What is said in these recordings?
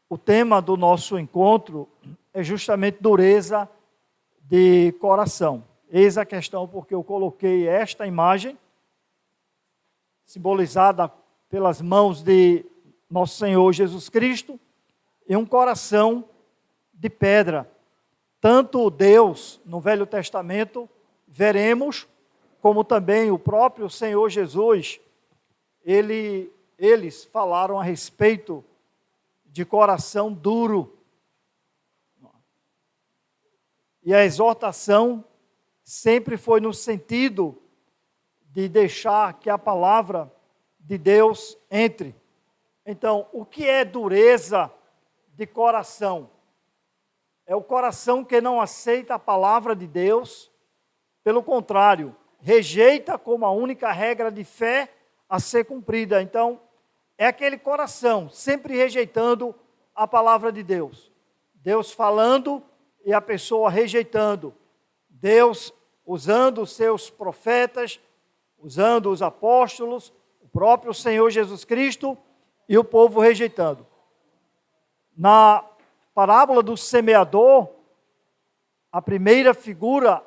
O tema do nosso encontro é justamente dureza de coração. Eis a questão porque eu coloquei esta imagem, simbolizada pelas mãos de nosso Senhor Jesus Cristo, e um coração de pedra. Tanto Deus, no Velho Testamento, veremos, como também o próprio Senhor Jesus, eles falaram a respeito de coração duro. E a exortação sempre foi no sentido de deixar que a palavra de Deus entre. Então, o que é dureza de coração? É o coração que não aceita a palavra de Deus, pelo contrário, rejeita como a única regra de fé a ser cumprida. Então, é aquele coração sempre rejeitando a palavra de Deus. Deus falando e a pessoa rejeitando. Deus usando os seus profetas, usando os apóstolos, o próprio Senhor Jesus Cristo e o povo rejeitando. Na parábola do semeador, a primeira figura,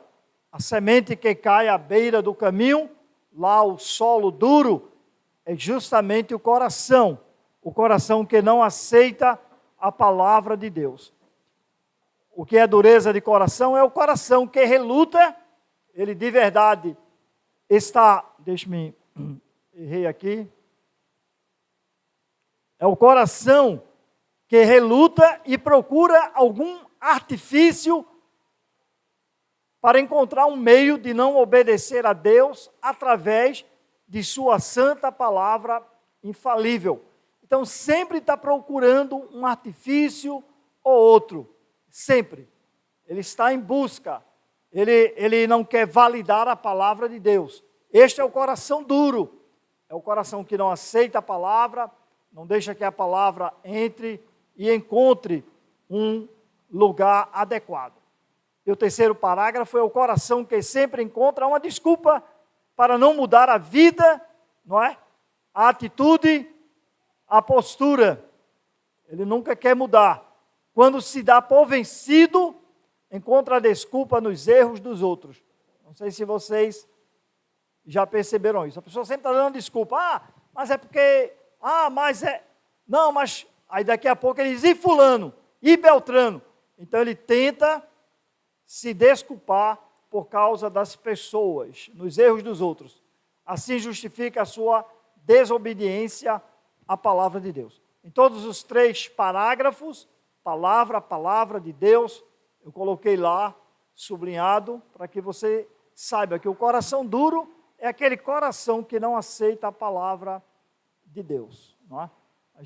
a semente que cai à beira do caminho, lá o solo duro, é justamente o coração que não aceita a palavra de Deus. O que é dureza de coração é o coração que reluta, ele de verdade está, errei aqui, é o coração que reluta e procura algum artifício para encontrar um meio de não obedecer a Deus através de sua santa palavra infalível. Então, sempre está procurando um artifício ou outro. Sempre. Ele está em busca. Ele não quer validar a palavra de Deus. Este é o coração duro. É o coração que não aceita a palavra, não deixa que a palavra entre e encontre um lugar adequado. E o terceiro parágrafo é o coração que sempre encontra uma desculpa para não mudar a vida, não é? A atitude, a postura. Ele nunca quer mudar. Quando se dá por vencido, encontra a desculpa nos erros dos outros. Não sei se vocês já perceberam isso. A pessoa sempre está dando desculpa. Mas é porque... mas é... Não, mas... Aí daqui a pouco ele diz, e fulano, e Beltrano. Então ele tenta se desculpar por causa das pessoas, nos erros dos outros. Assim justifica a sua desobediência à palavra de Deus. Em todos os 3 parágrafos, palavra de Deus, eu coloquei lá, sublinhado, para que você saiba que o coração duro é aquele coração que não aceita a palavra de Deus. Não é? A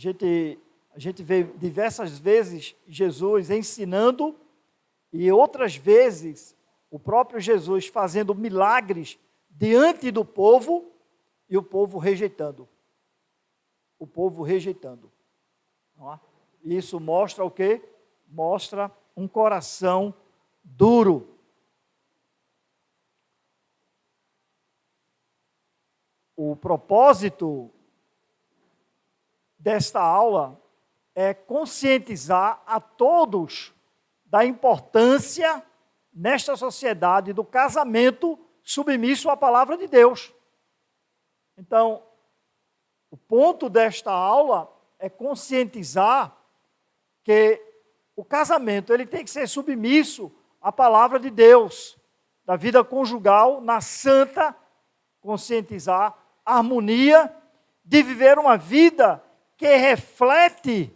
gente vê diversas vezes Jesus ensinando e outras vezes o próprio Jesus fazendo milagres diante do povo e o povo rejeitando. O povo rejeitando. Não é? Isso mostra o quê? Mostra um coração duro. O propósito desta aula é conscientizar a todos da importância nesta sociedade do casamento submisso à palavra de Deus. Então, o ponto desta aula é conscientizar que o casamento ele tem que ser submisso à palavra de Deus, da vida conjugal na santa, conscientizar a harmonia de viver uma vida que reflete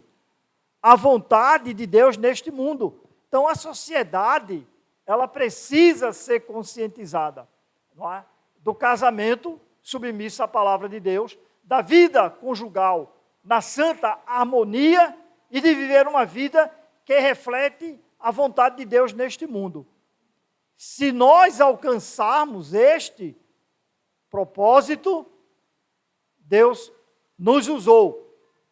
a vontade de Deus neste mundo. Então a sociedade, ela precisa ser conscientizada, não é? Do casamento submisso à palavra de Deus, da vida conjugal na santa harmonia e de viver uma vida que reflete a vontade de Deus neste mundo. Se nós alcançarmos este propósito, Deus nos usou.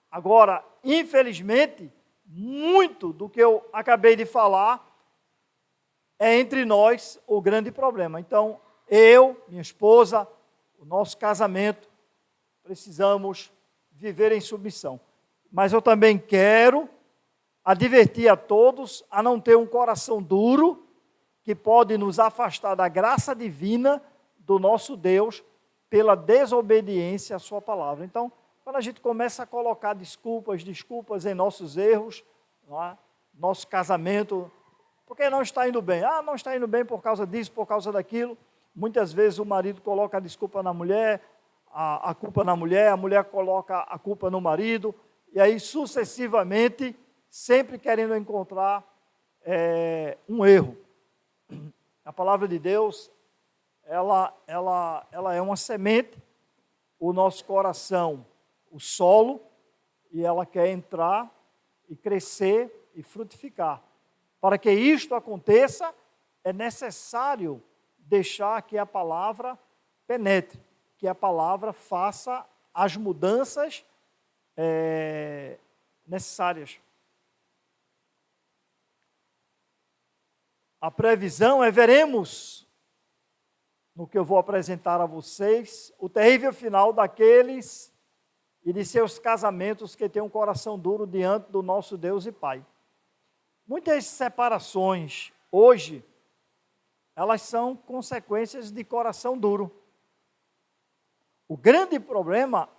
Agora, infelizmente, muito do que eu acabei de falar é entre nós o grande problema. Então, eu, minha esposa, o nosso casamento, precisamos viver em submissão. Mas eu também quero advertir a todos a não ter um coração duro, que pode nos afastar da graça divina do nosso Deus pela desobediência à sua palavra. Então, quando a gente começa a colocar desculpas em nossos erros, não é? Nosso casamento, porque não está indo bem. Não está indo bem por causa disso, por causa daquilo. Muitas vezes o marido coloca a desculpa na mulher, a culpa na mulher, a mulher coloca a culpa no marido, e aí sucessivamente, sempre querendo encontrar um erro. A palavra de Deus, ela é uma semente, o nosso coração, o solo, e ela quer entrar e crescer e frutificar. Para que isto aconteça, é necessário deixar que a palavra penetre, que a palavra faça as mudanças necessárias. A previsão veremos, no que eu vou apresentar a vocês, o terrível final daqueles e de seus casamentos que têm um coração duro diante do nosso Deus e Pai. Muitas separações hoje, elas são consequências de coração duro. O grande problema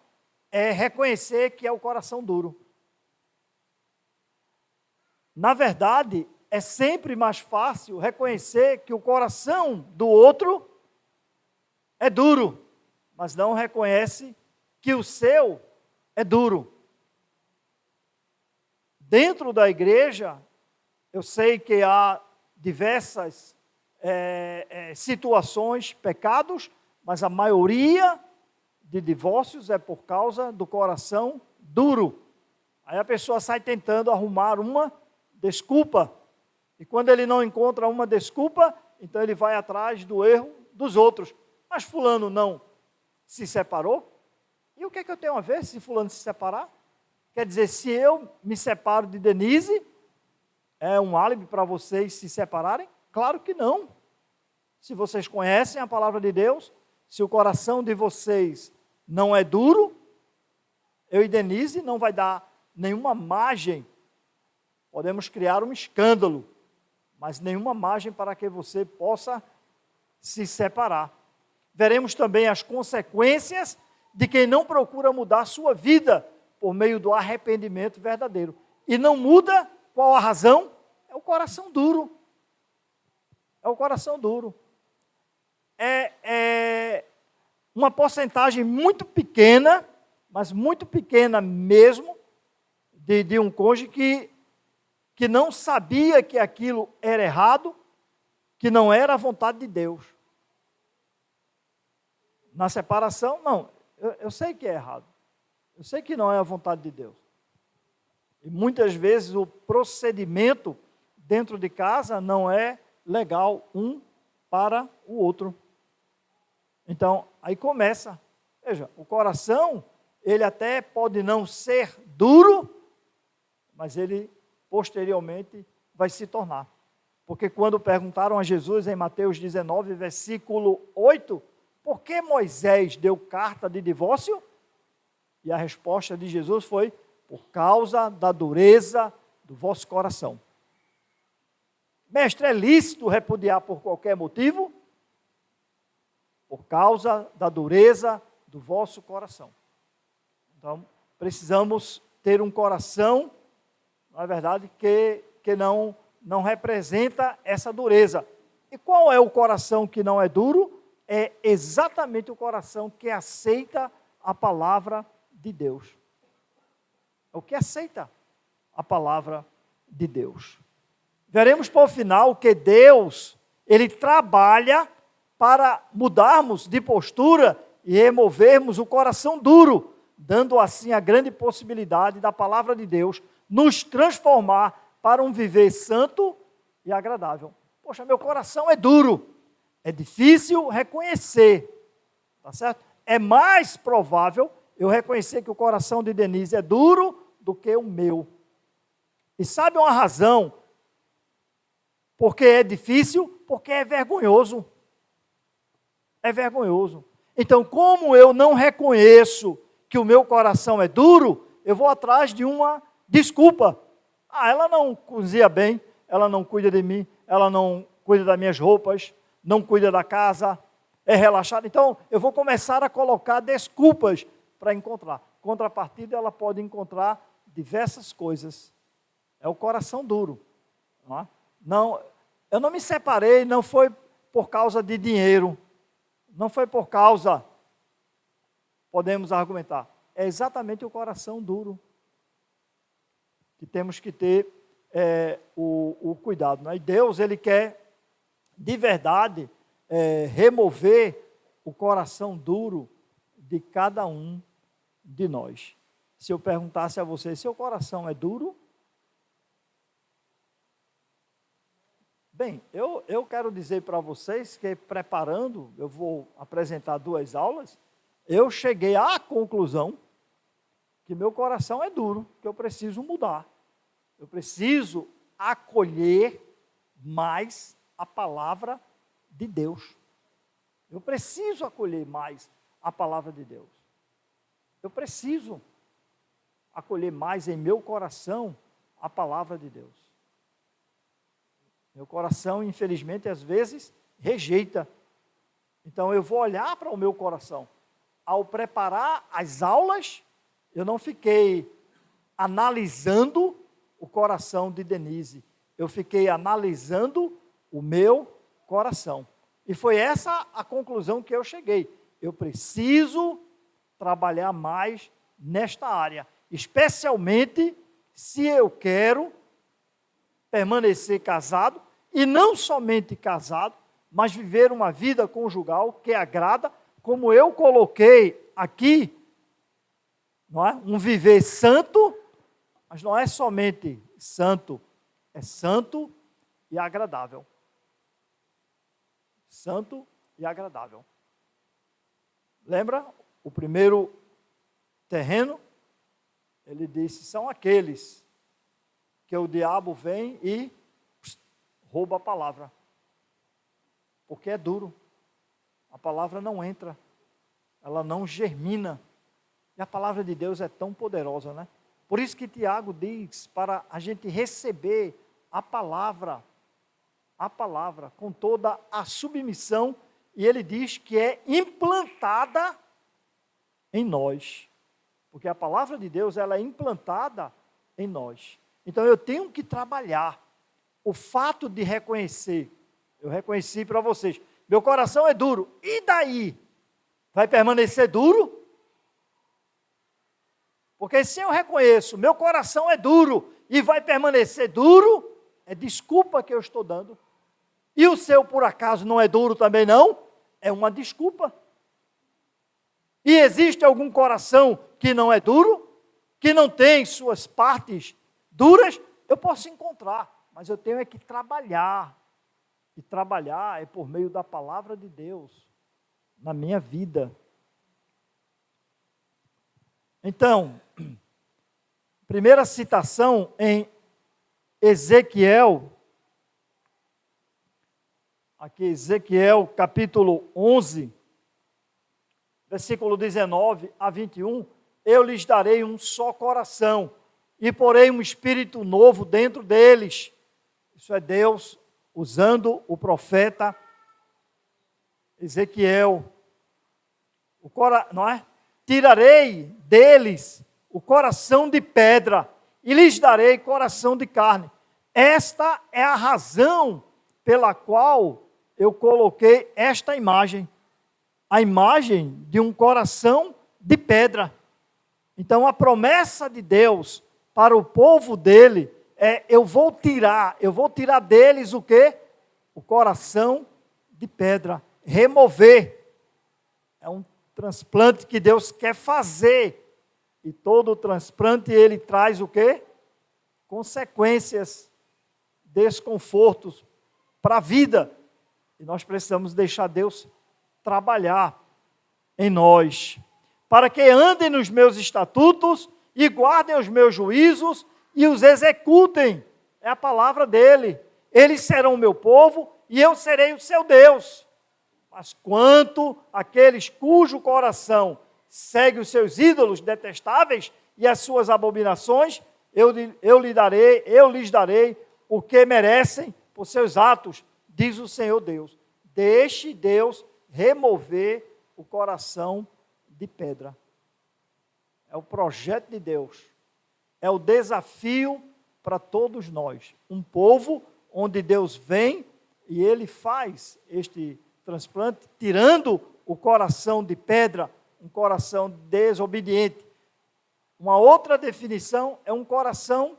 é reconhecer que é o coração duro. Na verdade, é sempre mais fácil reconhecer que o coração do outro é duro, mas não reconhece que o seu é duro. Dentro da igreja, eu sei que há diversas situações, pecados, mas a maioria de divórcios é por causa do coração duro. Aí a pessoa sai tentando arrumar uma desculpa, e quando ele não encontra uma desculpa, então ele vai atrás do erro dos outros. Mas fulano não se separou? E o que é que eu tenho a ver se fulano se separar? Quer dizer, se eu me separo de Denise, é um álibi para vocês se separarem? Claro que não. Se vocês conhecem a palavra de Deus, se o coração de vocês não é duro, eu e Denise não vai dar nenhuma margem. Podemos criar um escândalo, mas nenhuma margem para que você possa se separar. Veremos também as consequências de quem não procura mudar sua vida por meio do arrependimento verdadeiro. E não muda, qual a razão? É o coração duro. É o coração duro. É uma porcentagem muito pequena, mas muito pequena mesmo, de um cônjuge que não sabia que aquilo era errado, que não era a vontade de Deus. Na separação, não, eu sei que é errado. Eu sei que não é a vontade de Deus. E muitas vezes o procedimento dentro de casa não é legal um para o outro. Então, aí começa. Veja, o coração, ele até pode não ser duro, mas ele posteriormente vai se tornar. Porque quando perguntaram a Jesus em Mateus 19, versículo 8, por que Moisés deu carta de divórcio? E a resposta de Jesus foi, por causa da dureza do vosso coração. Mestre, é lícito repudiar por qualquer motivo? Por causa da dureza do vosso coração. Então, precisamos ter um coração, na verdade, que não representa essa dureza. E qual é o coração que não é duro? É exatamente o coração que aceita a palavra de Deus. É o que aceita a palavra de Deus. Veremos por final que Deus, Ele trabalha para mudarmos de postura e removermos o coração duro, dando assim a grande possibilidade da palavra de Deus nos transformar para um viver santo e agradável. Poxa, meu coração é duro, é difícil reconhecer, tá certo? É mais provável eu reconhecer que o coração de Denise é duro do que o meu. E sabe uma razão? Porque é difícil? Porque é vergonhoso. É vergonhoso. Então, como eu não reconheço que o meu coração é duro, eu vou atrás de uma desculpa. ela não cozinha bem, ela não cuida de mim, ela não cuida das minhas roupas, não cuida da casa, é relaxada. Então, eu vou começar a colocar desculpas para encontrar. Contrapartida, ela pode encontrar diversas coisas. É o coração duro. Não é? Não, eu não me separei, não foi por causa de dinheiro, não foi por causa, podemos argumentar, é exatamente o coração duro que temos que ter o cuidado. Não é? E Deus, Ele quer, de verdade, remover o coração duro de cada um de nós. Se eu perguntasse a você, seu coração é duro? Bem, eu quero dizer para vocês que, preparando, eu vou apresentar 2 aulas, eu cheguei à conclusão que meu coração é duro, que eu preciso mudar. Eu preciso acolher mais a palavra de Deus. Eu preciso acolher mais a palavra de Deus. Eu preciso acolher mais em meu coração a palavra de Deus. Meu coração, infelizmente, às vezes, rejeita. Então, eu vou olhar para o meu coração. Ao preparar as aulas, eu não fiquei analisando o coração de Denise. Eu fiquei analisando o meu coração. E foi essa a conclusão que eu cheguei. Eu preciso trabalhar mais nesta área. Especialmente se eu quero permanecer casado, e não somente casado, mas viver uma vida conjugal que agrada, como eu coloquei aqui, não é? Um viver santo, mas não é somente santo, é santo e agradável. Santo e agradável. Lembra? O primeiro terreno, ele disse, são aqueles que o diabo vem e rouba a palavra. Porque é duro. A palavra não entra. Ela não germina. E a palavra de Deus é tão poderosa, né? Por isso que Tiago diz para a gente receber a palavra com toda a submissão, e ele diz que é implantada em nós. Porque a palavra de Deus, ela é implantada em nós. Então eu tenho que trabalhar. O fato de reconhecer, eu reconheci para vocês, meu coração é duro, e daí? Vai permanecer duro? Porque se eu reconheço, meu coração é duro, e vai permanecer duro, é desculpa que eu estou dando. E o seu, por acaso, não é duro também não? É uma desculpa. E existe algum coração que não é duro? Que não tem suas partes duras? Eu posso encontrar. Mas eu tenho que trabalhar. E trabalhar é por meio da palavra de Deus na minha vida. Então, primeira citação em Ezequiel, aqui Ezequiel capítulo 11, versículo 19 a 21, eu lhes darei um só coração e porei um espírito novo dentro deles. Isso é Deus usando o profeta Ezequiel. Não é? Tirarei deles o coração de pedra e lhes darei coração de carne. Esta é a razão pela qual eu coloquei esta imagem. A imagem de um coração de pedra. Então a promessa de Deus para o povo dele eu vou tirar deles o quê? O coração de pedra, remover. É um transplante que Deus quer fazer, e todo transplante ele traz o quê? Consequências, desconfortos para a vida, e nós precisamos deixar Deus trabalhar em nós, para que andem nos meus estatutos e guardem os meus juízos e os executem. É a palavra dele. Eles serão o meu povo e eu serei o seu Deus. Mas quanto àqueles cujo coração segue os seus ídolos detestáveis e as suas abominações, eu lhes darei o que merecem por seus atos, diz o Senhor Deus. Deixe Deus remover o coração de pedra. É o projeto de Deus. É o desafio para todos nós. Um povo onde Deus vem e Ele faz este transplante, tirando o coração de pedra, um coração desobediente. Uma outra definição é um coração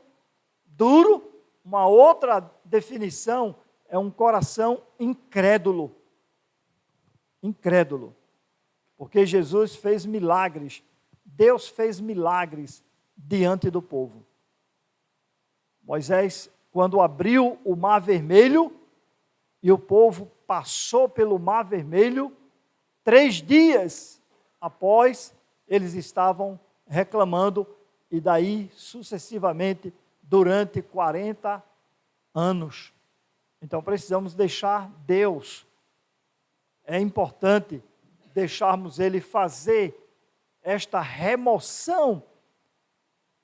duro, uma outra definição é um coração incrédulo. Incrédulo. Porque Jesus fez milagres, Deus fez milagres diante do povo. Moisés, quando abriu o Mar Vermelho, e o povo passou pelo Mar Vermelho, 3 dias após, eles estavam reclamando, e daí sucessivamente, durante 40 anos. Então precisamos deixar Deus. É importante deixarmos Ele fazer esta remoção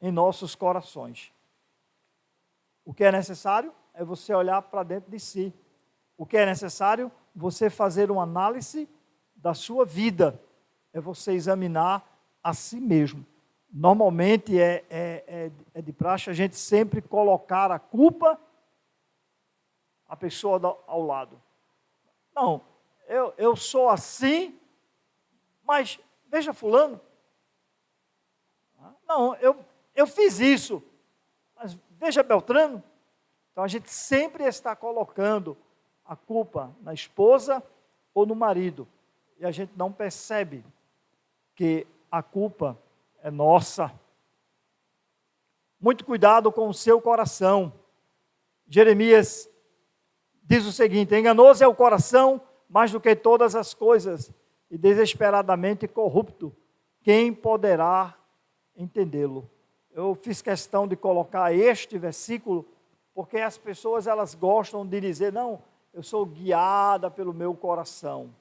em nossos corações. O que é necessário é você olhar para dentro de si. O que é necessário? Você fazer uma análise da sua vida. É você examinar a si mesmo. Normalmente é de praxe a gente sempre colocar a culpa à pessoa ao lado. Não, eu sou assim, mas veja fulano. Não, eu fiz isso, mas veja Beltrano. Então a gente sempre está colocando a culpa na esposa ou no marido. E a gente não percebe que a culpa é nossa. Muito cuidado com o seu coração. Jeremias diz o seguinte: enganoso é o coração mais do que todas as coisas, e desesperadamente corrupto. Quem poderá entendê-lo? Eu fiz questão de colocar este versículo, porque as pessoas elas gostam de dizer, não, eu sou guiada pelo meu coração.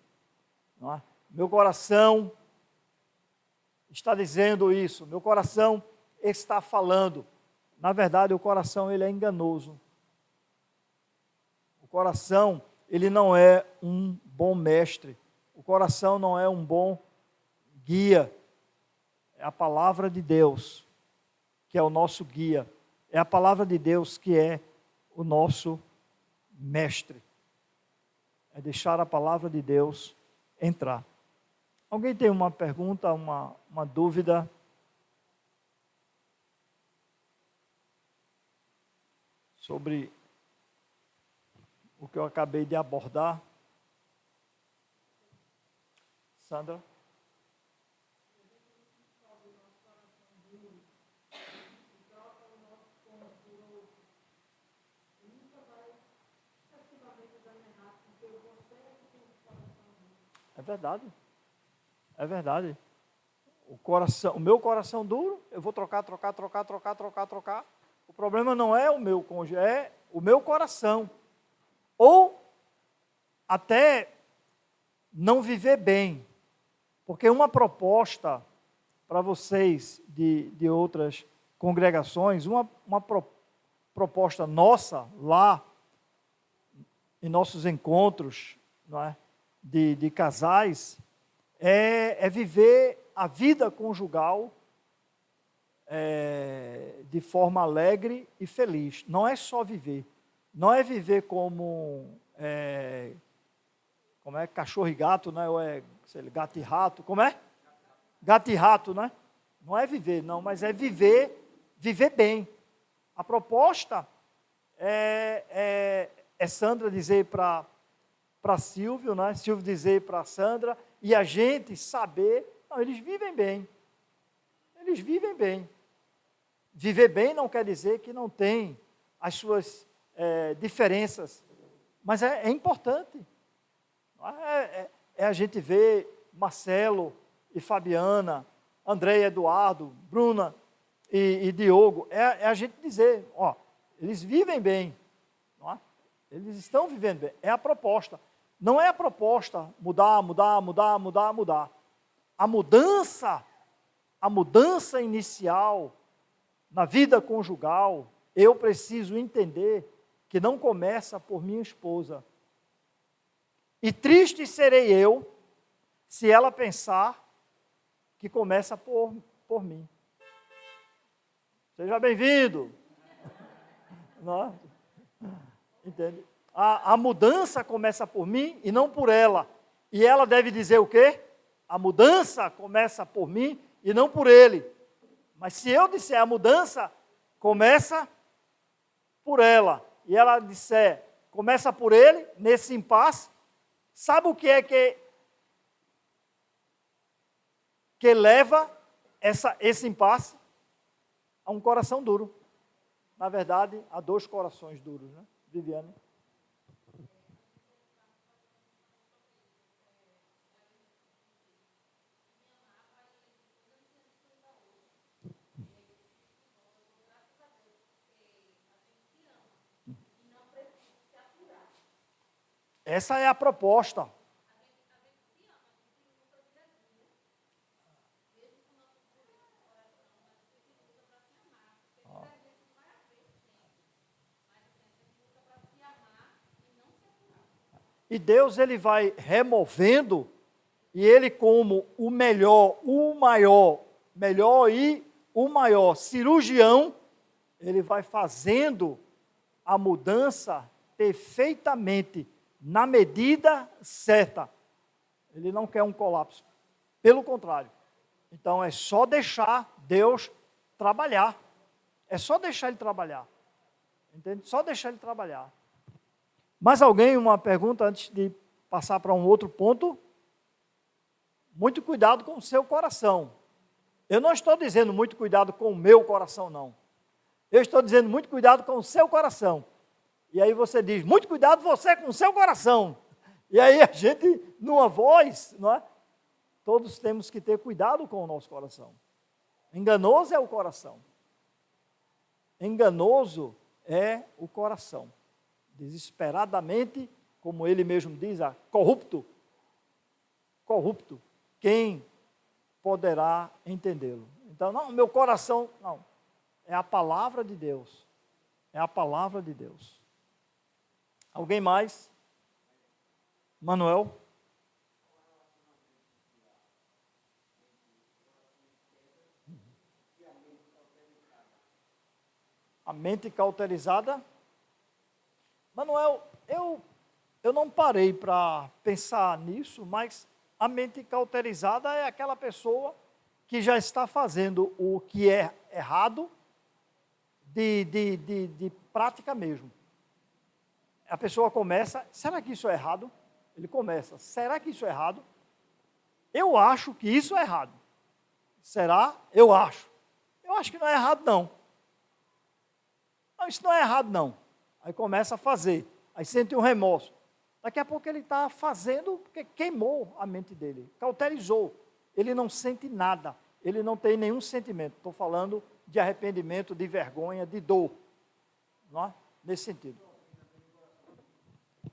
Não é? Meu coração está dizendo isso, meu coração está falando. Na verdade, o coração ele é enganoso. O coração, ele não é um bom mestre. O coração não é um bom guia. É a palavra de Deus que é o nosso guia. É a palavra de Deus que é o nosso mestre. É deixar a palavra de Deus entrar. Alguém tem uma pergunta, uma dúvida? Sobre o que eu acabei de abordar? Sandra? É verdade. É verdade. O meu coração duro, eu vou trocar. O problema não é o meu cônjuge, é o meu coração. Ou até não viver bem. Porque uma proposta para vocês de outras congregações, uma proposta nossa lá, em nossos encontros, não é? De casais, é viver a vida conjugal de forma alegre e feliz. Não é só viver. Não é viver como cachorro e gato, né? Ou gato e rato, como é? Gato e rato, né? Não é viver, não, mas é viver bem. A proposta é Sandra dizer para Silvio, né? Silvio dizer para Sandra, e a gente saber, não, eles vivem bem. Eles vivem bem. Viver bem não quer dizer que não tem as suas diferenças, mas é importante. É a gente ver Marcelo e Fabiana, André e Eduardo, Bruna e Diogo, é a gente dizer, ó, eles vivem bem, não é? Eles estão vivendo bem, é a proposta. Não é a proposta mudar. A mudança inicial na vida conjugal, eu preciso entender que não começa por minha esposa. E triste serei eu se ela pensar que começa por mim. Seja bem-vindo. Não? Entende? A mudança começa por mim e não por ela. E ela deve dizer o quê? A mudança começa por mim e não por ele. Mas se eu disser a mudança começa por ela, e ela disser começa por ele, nesse impasse, sabe o que é que leva esse impasse? A um coração duro. Na verdade, a 2 corações duros, né, Viviane? Essa é a proposta. E Deus, ele vai removendo, e ele como o melhor, o maior, melhor e o maior cirurgião, ele vai fazendo a mudança perfeitamente, na medida certa. Ele não quer um colapso. Pelo contrário. Então é só deixar Deus trabalhar. É só deixar Ele trabalhar. Entende? Só deixar Ele trabalhar. Mais alguém, uma pergunta antes de passar para um outro ponto? Muito cuidado com o seu coração. Eu não estou dizendo muito cuidado com o meu coração, não. Eu estou dizendo muito cuidado com o seu coração. E aí você diz, muito cuidado você com o seu coração. E aí a gente, numa voz, não é? Todos temos que ter cuidado com o nosso coração. Enganoso é o coração. Enganoso é o coração. Desesperadamente, como ele mesmo diz, corrupto. Corrupto. Quem poderá entendê-lo? Então, não, meu coração, não. É a palavra de Deus. É a palavra de Deus. Alguém mais? Manuel? A mente cauterizada? Manuel, eu não parei para pensar nisso, mas a mente cauterizada é aquela pessoa que já está fazendo o que é errado de prática mesmo. A pessoa começa, será que isso é errado? Ele começa, será que isso é errado? Eu acho que isso é errado. Será? Eu acho. Eu acho que não é errado, não. Não, isso não é errado, não. Aí começa a fazer, aí sente um remorso. Daqui a pouco ele está fazendo porque queimou a mente dele, cauterizou. Ele não sente nada, ele não tem nenhum sentimento. Estou falando de arrependimento, de vergonha, de dor. Não é? Nesse sentido.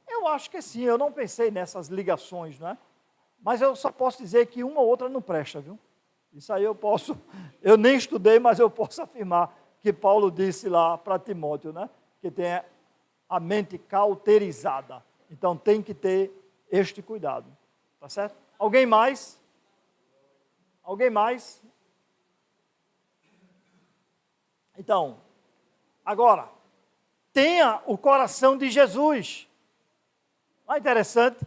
Eu acho que sim, eu não pensei nessas ligações, não é? Mas eu só posso dizer que uma ou outra não presta, viu? Isso aí eu nem estudei, mas eu posso afirmar que Paulo disse lá para Timóteo, né? Que tem a mente cauterizada. Então tem que ter este cuidado. Tá certo? Alguém mais? Alguém mais? Então, agora, tenha o coração de Jesus. Não é interessante?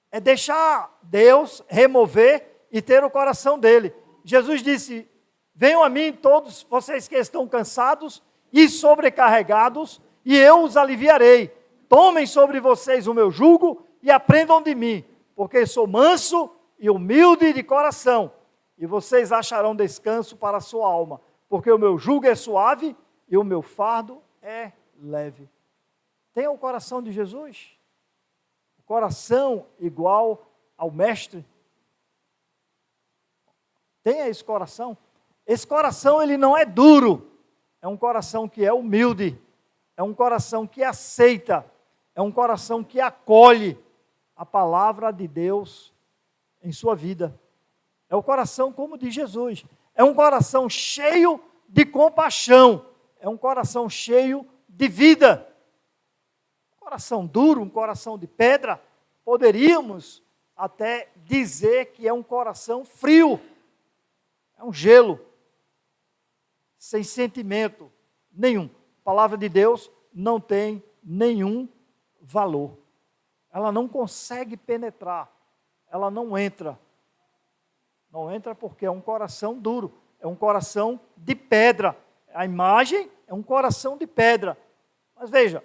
É deixar Deus remover e ter o coração dele. Jesus disse, venham a mim todos vocês que estão cansados e sobrecarregados, e eu os aliviarei. Tomem sobre vocês o meu jugo e aprendam de mim, porque sou manso e humilde de coração, e vocês acharão descanso para a sua alma, porque o meu jugo é suave e o meu fardo é leve. Tenha o coração de Jesus, o coração igual ao Mestre. Tenha esse coração. Esse coração, ele não é duro, é um coração que é humilde, é um coração que aceita, é um coração que acolhe a palavra de Deus em sua vida. É o coração como de Jesus, é um coração cheio de compaixão. É um coração cheio de vida. Um coração duro, um coração de pedra, poderíamos até dizer que é um coração frio. É um gelo, sem sentimento nenhum. A palavra de Deus não tem nenhum valor. Ela não consegue penetrar, ela não entra. Não entra porque é um coração duro, é um coração de pedra. A imagem é um coração de pedra. Mas veja,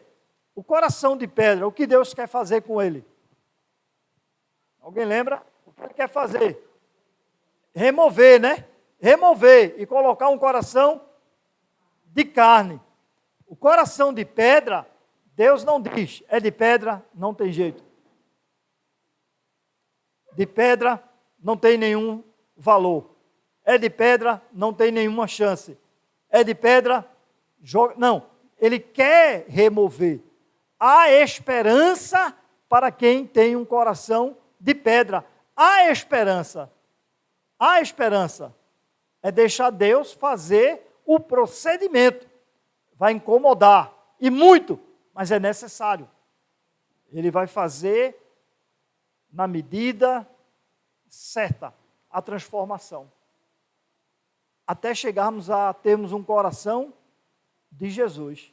o coração de pedra, o que Deus quer fazer com ele? Alguém lembra? O que ele quer fazer? Remover, né? Remover e colocar um coração de carne. O coração de pedra, Deus não diz, é de pedra, não tem jeito. De pedra, não tem nenhum valor. É de pedra, não tem nenhuma chance. É de pedra, joga. Não, ele quer remover. Há esperança para quem tem um coração de pedra. Há esperança. Há esperança. É deixar Deus fazer o procedimento. Vai incomodar, e muito, mas é necessário. Ele vai fazer na medida certa a transformação. Até chegarmos a termos um coração de Jesus.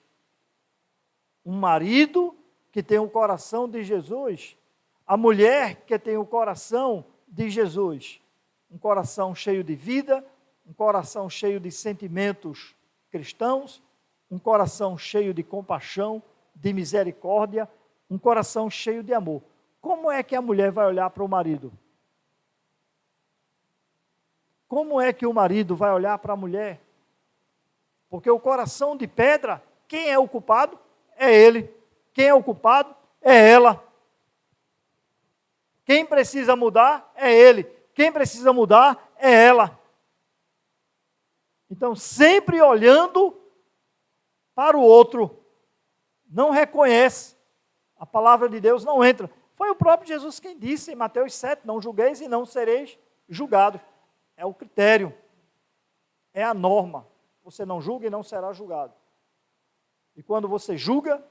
Um marido que tem o coração de Jesus. A mulher que tem o coração de Jesus. Um coração cheio de vida, um coração cheio de sentimentos cristãos, um coração cheio de compaixão, de misericórdia, um coração cheio de amor. Como é que a mulher vai olhar para o marido? Como é que o marido vai olhar para a mulher? Porque o coração de pedra, quem é o culpado? É ele. Quem é o culpado? É ela. Quem precisa mudar? É ele. Quem precisa mudar? É ela. Então, sempre olhando para o outro, não reconhece. A palavra de Deus não entra. Foi o próprio Jesus quem disse em Mateus 7, não julgueis e não sereis julgados. É o critério, é a norma. Você não julga e não será julgado. E quando você julga,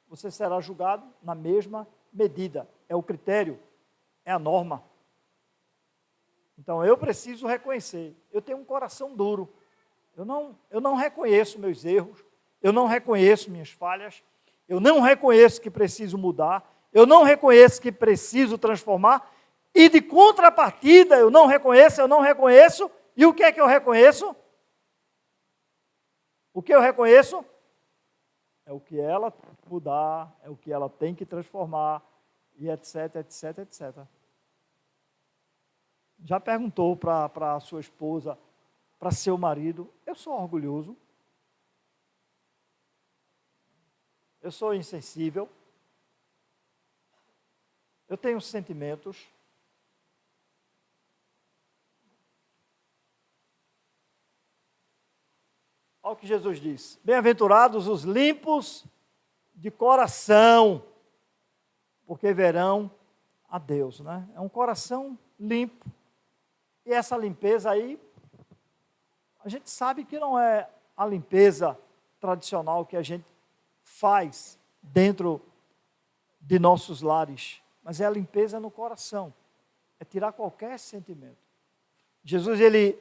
você será julgado na mesma medida. É o critério, é a norma. Então eu preciso reconhecer, eu tenho um coração duro. Eu não reconheço meus erros, eu não reconheço minhas falhas, eu não reconheço que preciso mudar, eu não reconheço que preciso transformar, e de contrapartida eu não reconheço, e o que é que eu reconheço? O que eu reconheço? É o que ela tem que mudar, é o que ela tem que transformar, e etc, etc, etc. Já perguntou para a sua esposa, para seu marido, eu sou orgulhoso? Eu sou insensível? Eu tenho sentimentos? Olha o que Jesus diz. Bem-aventurados os limpos de coração, porque verão a Deus, né? É um coração limpo. E essa limpeza aí, a gente sabe que não é a limpeza tradicional que a gente faz dentro de nossos lares, mas é a limpeza no coração. É tirar qualquer sentimento. Jesus, ele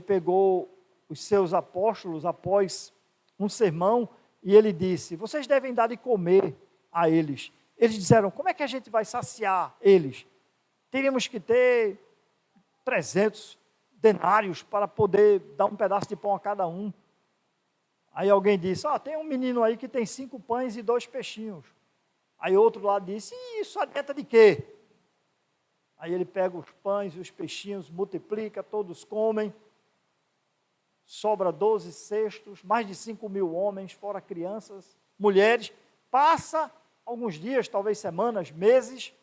pegou os seus apóstolos após um sermão e ele disse, vocês devem dar de comer a eles. Eles disseram, como é que a gente vai saciar eles? Teríamos que ter 300 denários para poder dar um pedaço de pão a cada um. Aí alguém disse, tem um menino aí que tem 5 pães e 2 peixinhos. Aí outro lá disse, e isso adianta de quê? Aí ele pega os pães e os peixinhos, multiplica, todos comem, sobra 12 cestos, mais de 5.000 homens, fora crianças, mulheres. Passa alguns dias, talvez semanas, meses,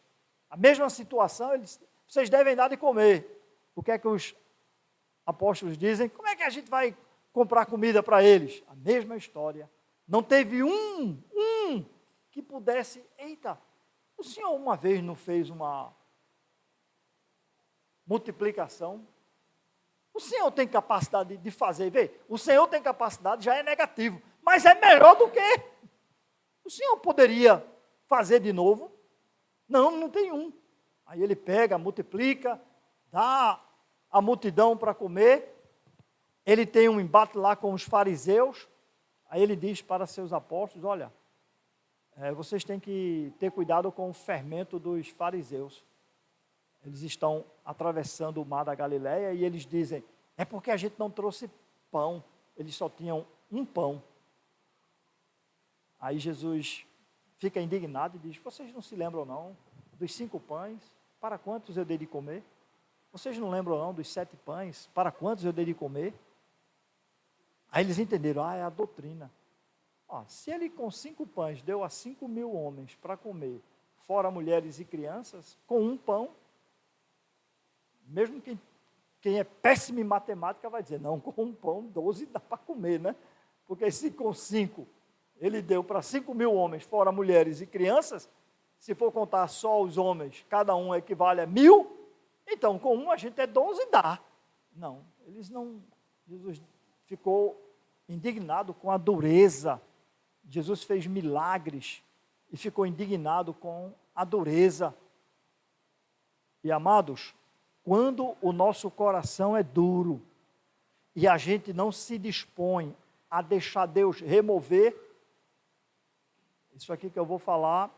a mesma situação, ele diz, vocês devem dar de comer. O que é que os apóstolos dizem? Como é que a gente vai comprar comida para eles? A mesma história. Não teve um que pudesse... Eita, o senhor uma vez não fez uma multiplicação? O Senhor tem capacidade de fazer, vê, o Senhor tem capacidade, já é negativo, mas é melhor do que. O Senhor poderia fazer de novo? Não, não tem um. Aí ele pega, multiplica, dá a multidão para comer, ele tem um embate lá com os fariseus, aí ele diz para seus apóstolos, olha, vocês têm que ter cuidado com o fermento dos fariseus. Eles estão atravessando o mar da Galileia e eles dizem, é porque a gente não trouxe pão, eles só tinham um pão. Aí Jesus fica indignado e diz, vocês não se lembram não dos 5 pães, para quantos eu dei de comer? Vocês não lembram não dos 7 pães, para quantos eu dei de comer? Aí eles entenderam, é a doutrina. Se ele com 5 pães deu a 5.000 homens para comer, fora mulheres e crianças, com um pão, mesmo quem é péssimo em matemática vai dizer, não, com um pão, 12 dá para comer, né? Porque se com 5 ele deu para 5.000 homens, fora mulheres e crianças, se for contar só os homens, cada um equivale a 1.000, então com um a gente 12 dá. Não, Jesus ficou indignado com a dureza. Jesus fez milagres e ficou indignado com a dureza. E amados, quando o nosso coração é duro e a gente não se dispõe a deixar Deus remover, isso aqui que eu vou falar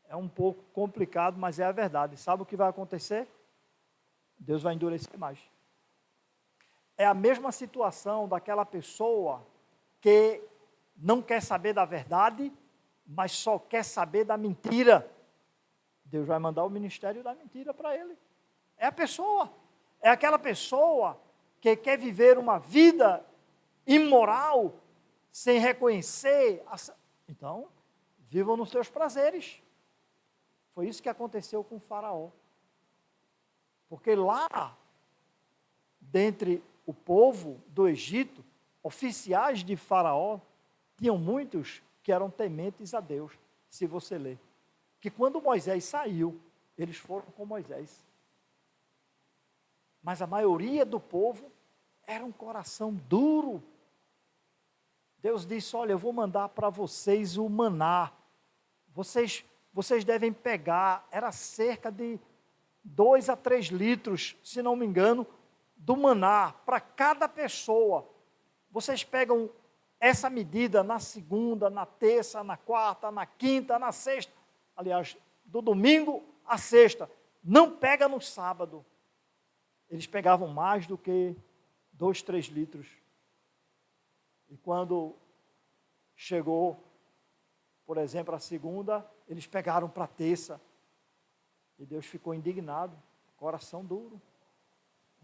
é um pouco complicado, mas é a verdade. Sabe o que vai acontecer? Deus vai endurecer mais. É a mesma situação daquela pessoa que não quer saber da verdade, mas só quer saber da mentira. Deus vai mandar o ministério da mentira para ele. É a pessoa. É aquela pessoa que quer viver uma vida imoral, sem reconhecer. Então, vivam nos seus prazeres. Foi isso que aconteceu com o faraó. Porque lá, dentre o povo do Egito, oficiais de faraó, tinham muitos que eram tementes a Deus, se você ler. Que quando Moisés saiu, eles foram com Moisés. Mas a maioria do povo era um coração duro. Deus disse, olha, eu vou mandar para vocês o maná. Vocês devem pegar, era cerca de 2 a 3 litros, se não me engano, do maná para cada pessoa. Vocês pegam essa medida na segunda, na terça, na quarta, na quinta, na sexta. Aliás, do domingo à sexta. Não pega no sábado. Eles pegavam mais do que 2, 3 litros. E quando chegou, por exemplo, a segunda, eles pegaram para a terça. E Deus ficou indignado. Coração duro.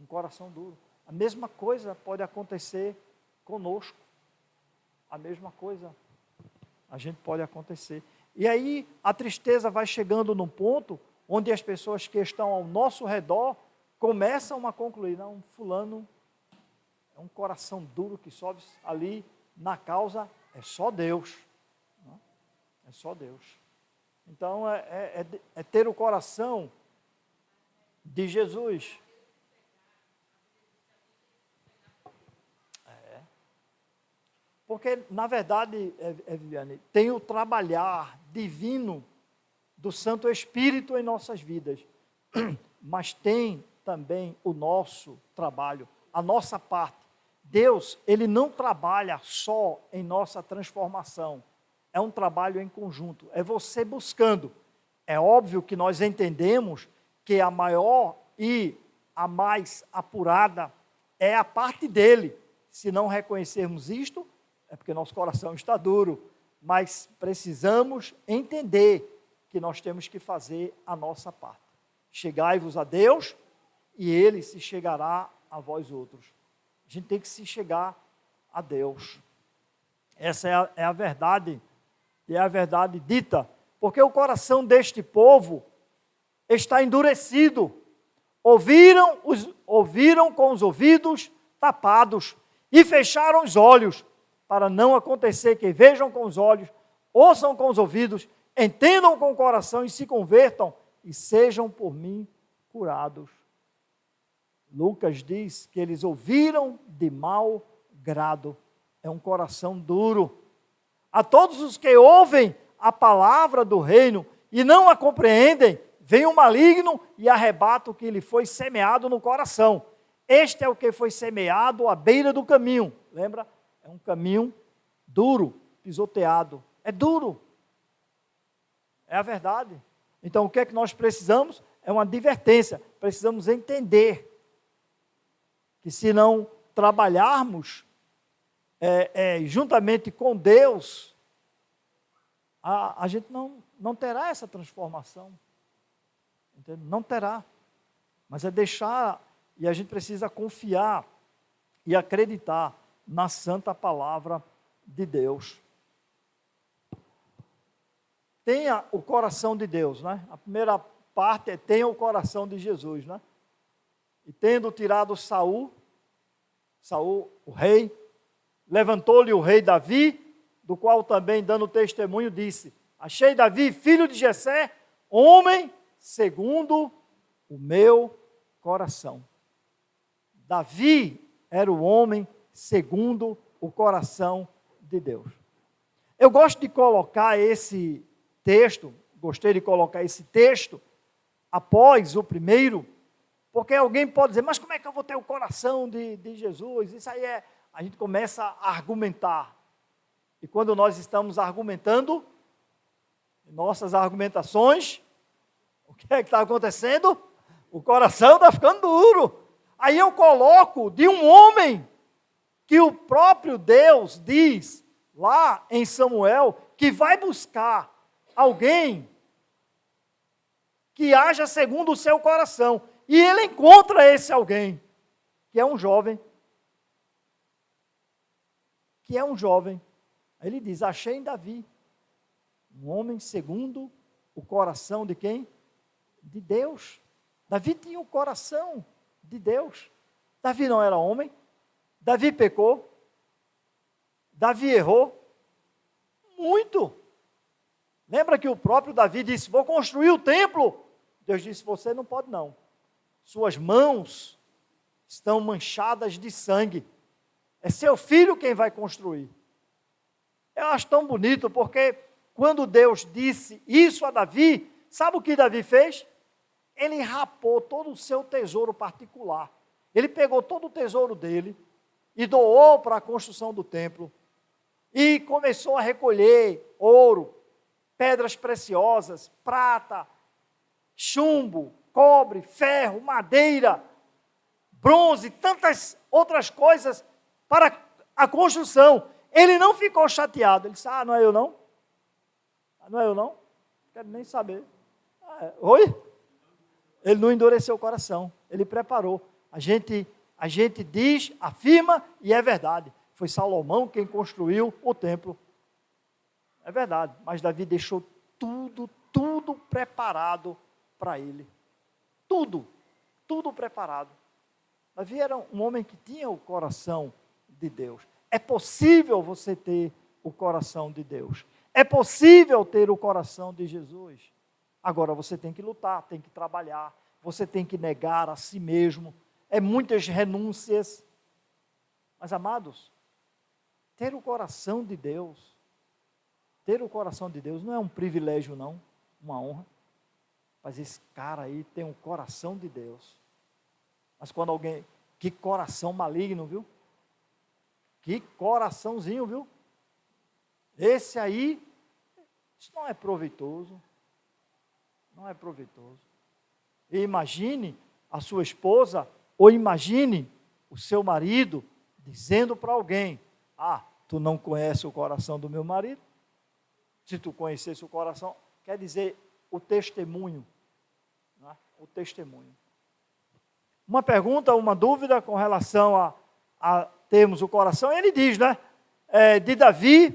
Um coração duro. A mesma coisa pode acontecer conosco. A mesma coisa a gente pode acontecer. E aí a tristeza vai chegando num ponto onde as pessoas que estão ao nosso redor começam a concluir, não, fulano é um coração duro que sobe ali na causa, é só Deus. Não? É só Deus. Então é ter o coração de Jesus. Porque, na verdade, Viviane, tem o trabalhar divino do Santo Espírito em nossas vidas, mas tem também o nosso trabalho, a nossa parte. Deus, Ele não trabalha só em nossa transformação, é um trabalho em conjunto, é você buscando. É óbvio que nós entendemos que a maior e a mais apurada é a parte dele. Se não reconhecermos isto, é porque nosso coração está duro, mas precisamos entender que nós temos que fazer a nossa parte. Chegai-vos a Deus e Ele se chegará a vós outros. A gente tem que se chegar a Deus. Essa é a verdade, e é a verdade dita, porque o coração deste povo está endurecido. Ouviram com os ouvidos tapados e fecharam os olhos, para não acontecer que vejam com os olhos, ouçam com os ouvidos, entendam com o coração e se convertam e sejam por mim curados. Lucas diz que eles ouviram de mau grado. É um coração duro. A todos os que ouvem a palavra do reino e não a compreendem, vem o maligno e arrebata o que lhe foi semeado no coração. Este é o que foi semeado à beira do caminho. Lembra? É um caminho duro, pisoteado. É duro. É a verdade. Então, o que é que nós precisamos? É uma advertência. Precisamos entender que se não trabalharmos juntamente com Deus, a gente não terá essa transformação. Entende? Não terá. Mas é deixar, e a gente precisa confiar e acreditar na santa palavra de Deus. Tenha o coração de Deus, né? A primeira parte é tenha o coração de Jesus, né? E tendo tirado Saul, o rei, levantou-lhe o rei Davi, do qual também, dando testemunho, disse: achei Davi, filho de Jessé, homem segundo o meu coração. Davi era o homem segundo o coração de Deus. Eu gosto de colocar esse texto, gostei de colocar esse texto após o primeiro, porque alguém pode dizer, mas como é que eu vou ter o coração de Jesus? Isso aí a gente começa a argumentar. E quando nós estamos argumentando, nossas argumentações, o que é que está acontecendo? O coração está ficando duro. Aí eu coloco de um homem que o próprio Deus diz lá em Samuel que vai buscar alguém que haja segundo o seu coração. E ele encontra esse alguém, que é um jovem. Aí ele diz, achei em Davi, um homem segundo o coração de quem? De Deus. Davi tinha o coração de Deus. Davi não era homem. Davi pecou. Davi errou. Muito. Lembra que o próprio Davi disse, vou construir o templo. Deus disse, você não pode não. Suas mãos estão manchadas de sangue. É seu filho quem vai construir. Eu acho tão bonito, porque quando Deus disse isso a Davi, sabe o que Davi fez? Ele rapou todo o seu tesouro particular. Ele pegou todo o tesouro dele e doou para a construção do templo. E começou a recolher ouro, pedras preciosas, prata, chumbo, cobre, ferro, madeira, bronze, tantas outras coisas para a construção. Ele não ficou chateado. Ele disse, não é eu não? Não é eu não? Não quero nem saber. Oi? Ele não endureceu o coração. Ele preparou. A gente diz, afirma e é verdade. Foi Salomão quem construiu o templo. É verdade. Mas Davi deixou tudo preparado para ele. Tudo preparado. Davi era um homem que tinha o coração de Deus. É possível você ter o coração de Deus. É possível ter o coração de Jesus. Agora você tem que lutar, tem que trabalhar, você tem que negar a si mesmo. É muitas renúncias. Mas, amados, ter o coração de Deus, não é um privilégio não, uma honra. Mas esse cara aí tem um coração de Deus. Mas quando alguém, que coração maligno, viu? Que coraçãozinho, viu? Esse aí, isso não é proveitoso. Não é proveitoso. E imagine a sua esposa, ou imagine o seu marido dizendo para alguém, tu não conhece o coração do meu marido? Se tu conhecesse o coração, quer dizer, o testemunho. Né? O testemunho. Uma pergunta, uma dúvida com relação a termos o coração, ele diz, né? De Davi,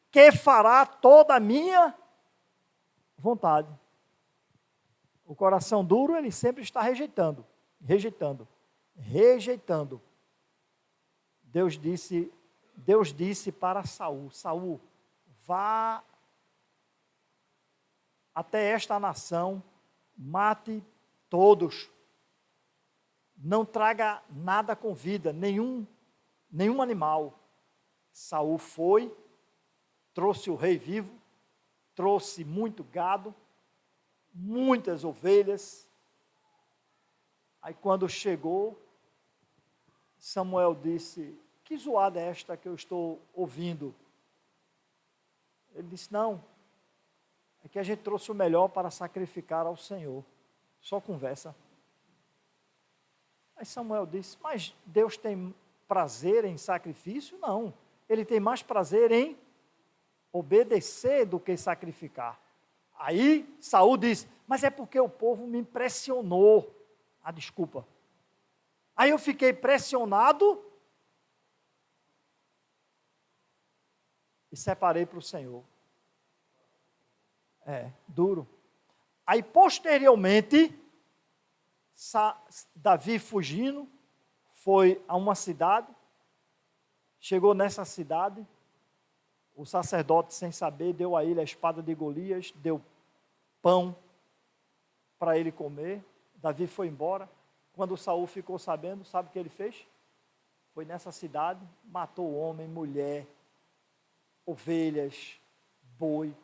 que fará toda a minha vontade. O coração duro, ele sempre está rejeitando. Deus disse para Saul, Saul, vá até esta nação, mate todos. não traga nada com vida, nenhum animal. Saul foi, trouxe o rei vivo, trouxe muito gado, muitas ovelhas. Aí quando chegou, Samuel disse: que zoada é esta que eu estou ouvindo? Ele disse: não, é que a gente trouxe o melhor para sacrificar ao Senhor. Só conversa. Aí Samuel disse: mas Deus tem prazer em sacrifício? Não, Ele tem mais prazer em obedecer do que sacrificar. Aí Saul disse: mas é porque o povo me pressionou. Ah, desculpa. Aí eu fiquei pressionado e separei para o Senhor. Duro. Aí posteriormente, Davi fugindo, foi a uma cidade, chegou nessa cidade, o sacerdote, sem saber, deu a ele a espada de Golias, deu pão para ele comer. Davi foi embora. Quando Saul ficou sabendo, sabe o que ele fez? Foi nessa cidade, matou homem, mulher, ovelhas, boi,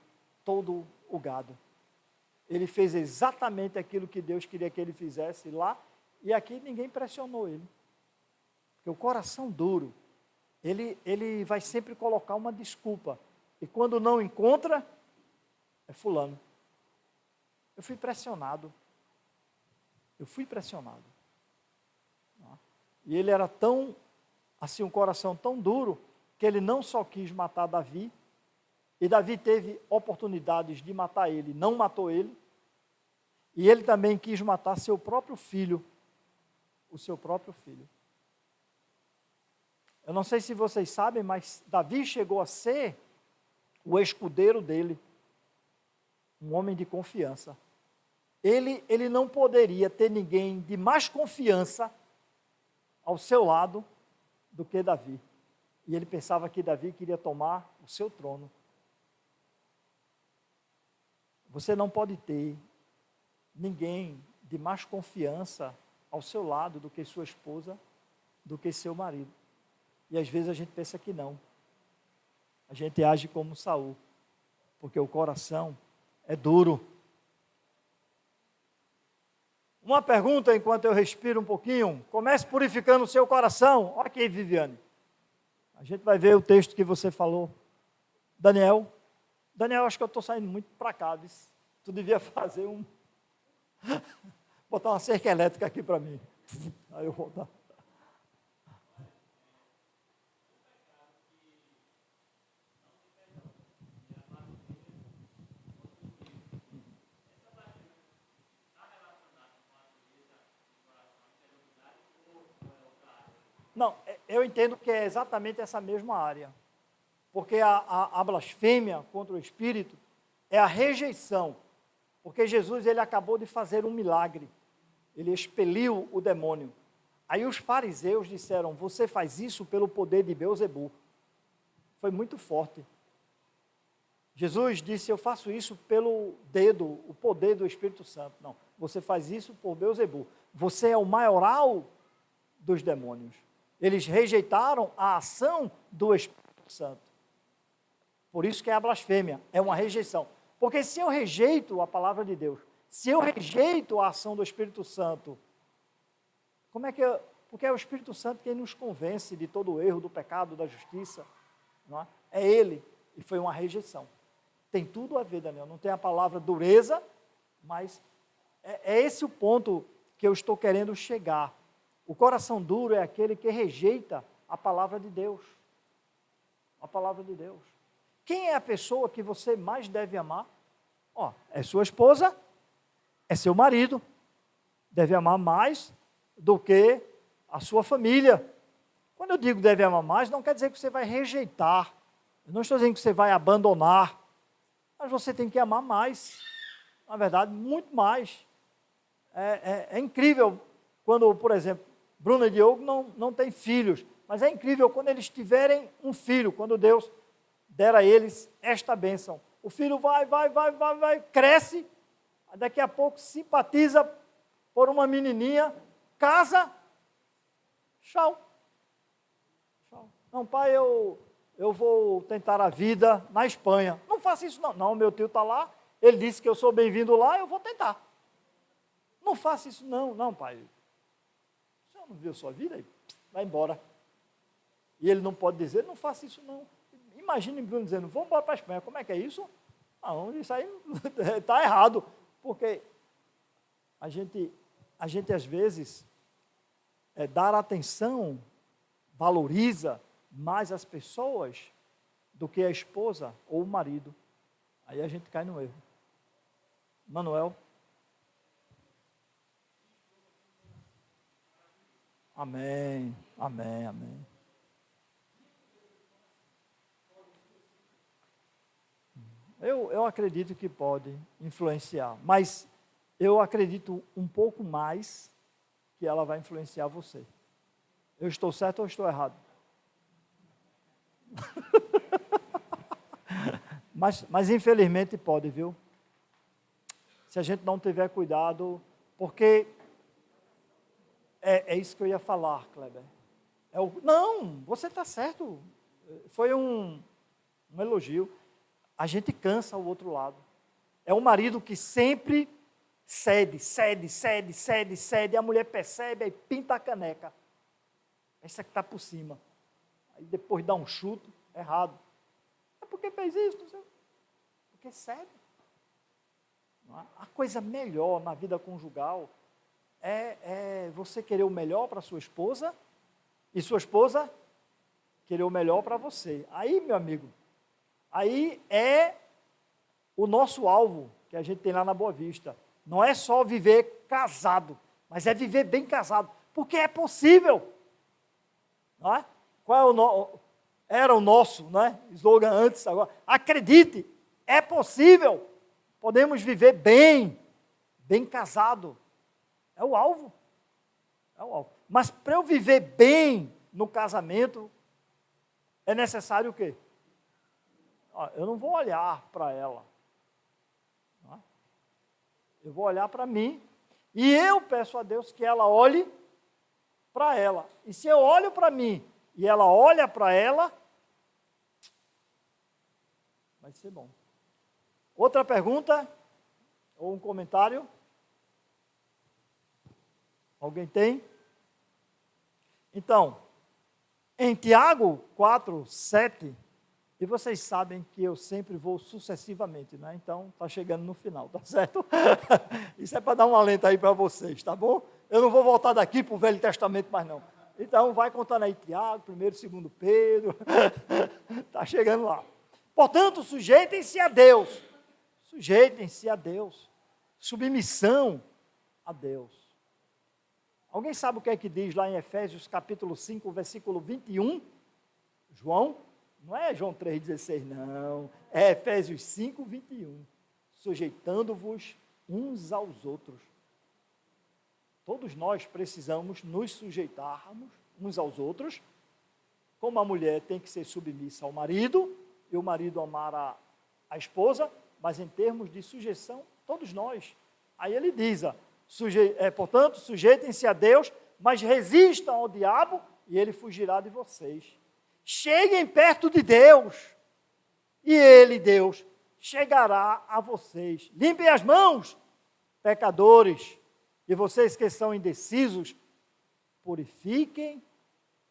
todo o gado. Ele fez exatamente aquilo que Deus queria que ele fizesse lá, e aqui ninguém pressionou ele. Porque o coração duro, ele vai sempre colocar uma desculpa. E quando não encontra, é fulano. Eu fui pressionado. E ele era tão, assim, um coração tão duro, que ele não só quis matar Davi, e Davi teve oportunidades de matar ele, não matou ele, e ele também quis matar seu próprio filho, o seu próprio filho. Eu não sei se vocês sabem, mas Davi chegou a ser o escudeiro dele, um homem de confiança. Ele não poderia ter ninguém de mais confiança ao seu lado do que Davi. E ele pensava que Davi queria tomar o seu trono. Você não pode ter ninguém de mais confiança ao seu lado do que sua esposa, do que seu marido. E às vezes a gente pensa que não. A gente age como Saul, porque o coração é duro. Uma pergunta enquanto eu respiro um pouquinho. Comece purificando o seu coração. Olha aqui, Viviane. A gente vai ver o texto que você falou. Daniel, acho que eu estou saindo muito para cá. Tu devia fazer botar uma cerca elétrica aqui para mim. Aí eu vou dar. Não, eu entendo que é exatamente essa mesma área. Porque a blasfêmia contra o Espírito é a rejeição. Porque Jesus, ele acabou de fazer um milagre. Ele expeliu o demônio. Aí os fariseus disseram: você faz isso pelo poder de Beelzebul. Foi muito forte. Jesus disse: eu faço isso pelo dedo, o poder do Espírito Santo. Não, você faz isso por Beelzebul. Você é o maioral dos demônios. Eles rejeitaram a ação do Espírito Santo. Por isso que é a blasfêmia, é uma rejeição. Porque se eu rejeito a palavra de Deus, se eu rejeito a ação do Espírito Santo, como é que porque é o Espírito Santo quem nos convence de todo o erro, do pecado, da justiça. Não é? É Ele, e foi uma rejeição. Tem tudo a ver, Daniel, não tem a palavra dureza, mas é esse o ponto que eu estou querendo chegar. O coração duro é aquele que rejeita a palavra de Deus. A palavra de Deus. Quem é a pessoa que você mais deve amar? É sua esposa, é seu marido. Deve amar mais do que a sua família. Quando eu digo deve amar mais, não quer dizer que você vai rejeitar. Eu não estou dizendo que você vai abandonar. Mas você tem que amar mais. Na verdade, muito mais. É incrível quando, por exemplo, Bruno e Diogo não têm filhos, mas é incrível quando eles tiverem um filho, quando Deus der a eles esta bênção. O filho vai, cresce, daqui a pouco simpatiza por uma menininha, casa Tchau. Tchau. Não, pai, eu vou tentar a vida na Espanha. Não faça isso não. Não, meu tio está lá, ele disse que eu sou bem-vindo lá, eu vou tentar. Não faça isso não. Não, pai. O senhor não viu sua vida? Vai embora. E ele não pode dizer, não faça isso não. Imagine Bruno dizendo, vamos embora para a Espanha. Como é que é isso? Não, isso aí está errado. Porque a gente às vezes, dar atenção, valoriza mais as pessoas do que a esposa ou o marido. Aí a gente cai no erro. Manuel. Amém, amém, amém. Eu acredito que pode influenciar, mas eu acredito um pouco mais que ela vai influenciar você. Eu estou certo ou estou errado? mas infelizmente pode, viu? Se a gente não tiver cuidado, porque é isso que eu ia falar, Kleber. Não, você está certo. Foi um elogio. A gente cansa o outro lado. É um marido que sempre cede, a mulher percebe, aí pinta a caneca. Essa que está por cima. Aí depois dá um chute, errado. É porque fez isso, não sei. Porque cede. A coisa melhor na vida conjugal é você querer o melhor para sua esposa e sua esposa querer o melhor para você. Aí, meu amigo, aí é o nosso alvo que a gente tem lá na Boa Vista. Não é só viver casado, mas é viver bem casado, porque é possível. Não é? Era o nosso, né, slogan antes, agora. Acredite, é possível. Podemos viver bem casado. É o alvo. É o alvo. Mas para eu viver bem no casamento, é necessário o quê? Eu não vou olhar para ela. Não é? Eu vou olhar para mim e eu peço a Deus que ela olhe para ela. E se eu olho para mim e ela olha para ela, vai ser bom. Outra pergunta ou um comentário? Alguém tem? Então, em Tiago 4, 7, e vocês sabem que eu sempre vou sucessivamente, né? Então, está chegando no final, tá certo? Isso é para dar um alento aí para vocês, tá bom? Eu não vou voltar daqui para o Velho Testamento mais não. Então, vai contando aí Tiago, 1º, 2º Pedro, está chegando lá. Portanto, sujeitem-se a Deus. Sujeitem-se a Deus. Submissão a Deus. Alguém sabe o que é que diz lá em Efésios capítulo 5, versículo 21? João? Não é João 3,16, não. É Efésios 5, 21. Sujeitando-vos uns aos outros. Todos nós precisamos nos sujeitarmos uns aos outros. Como a mulher tem que ser submissa ao marido, e o marido amar a esposa, mas em termos de sujeição, todos nós. Aí ele diz, portanto, sujeitem-se a Deus, mas resistam ao diabo e ele fugirá de vocês. Cheguem perto de Deus e ele, Deus, chegará a vocês. Limpem as mãos, pecadores, e vocês que são indecisos, purifiquem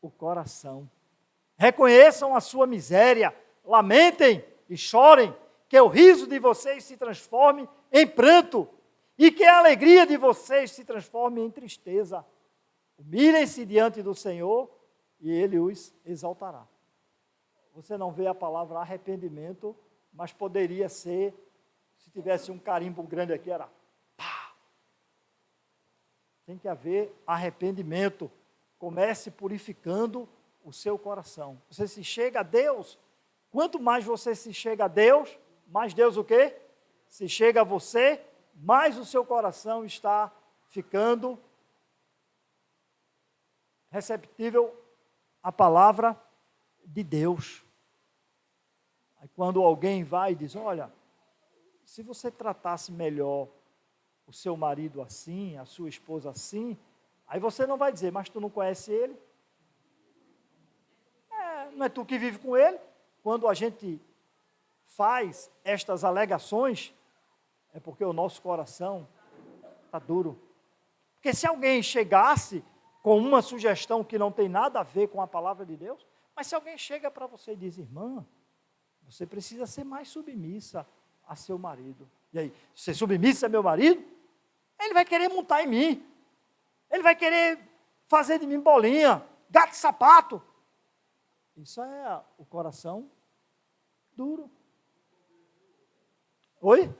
o coração. Reconheçam a sua miséria, lamentem e chorem, que o riso de vocês se transforme em pranto e que a alegria de vocês se transforme em tristeza. Humilhem-se diante do Senhor e Ele os exaltará. Você não vê a palavra arrependimento, mas poderia ser, se tivesse um carimbo grande aqui, era pá. Tem que haver arrependimento. Comece purificando o seu coração. Você se chega a Deus. Quanto mais você se chega a Deus, mais Deus o quê? Se chega a você, mais o seu coração está ficando receptível à palavra de Deus. Aí quando alguém vai e diz, olha, se você tratasse melhor o seu marido assim, a sua esposa assim, aí você não vai dizer, mas tu não conhece ele? Não é tu que vive com ele. Quando a gente faz estas alegações, é porque o nosso coração está duro. Porque se alguém chegasse com uma sugestão que não tem nada a ver com a palavra de Deus, mas se alguém chega para você e diz, irmã, você precisa ser mais submissa a seu marido. E aí, ser submissa a meu marido? Ele vai querer montar em mim. Ele vai querer fazer de mim bolinha, gato de sapato. Isso é o coração duro. Oi?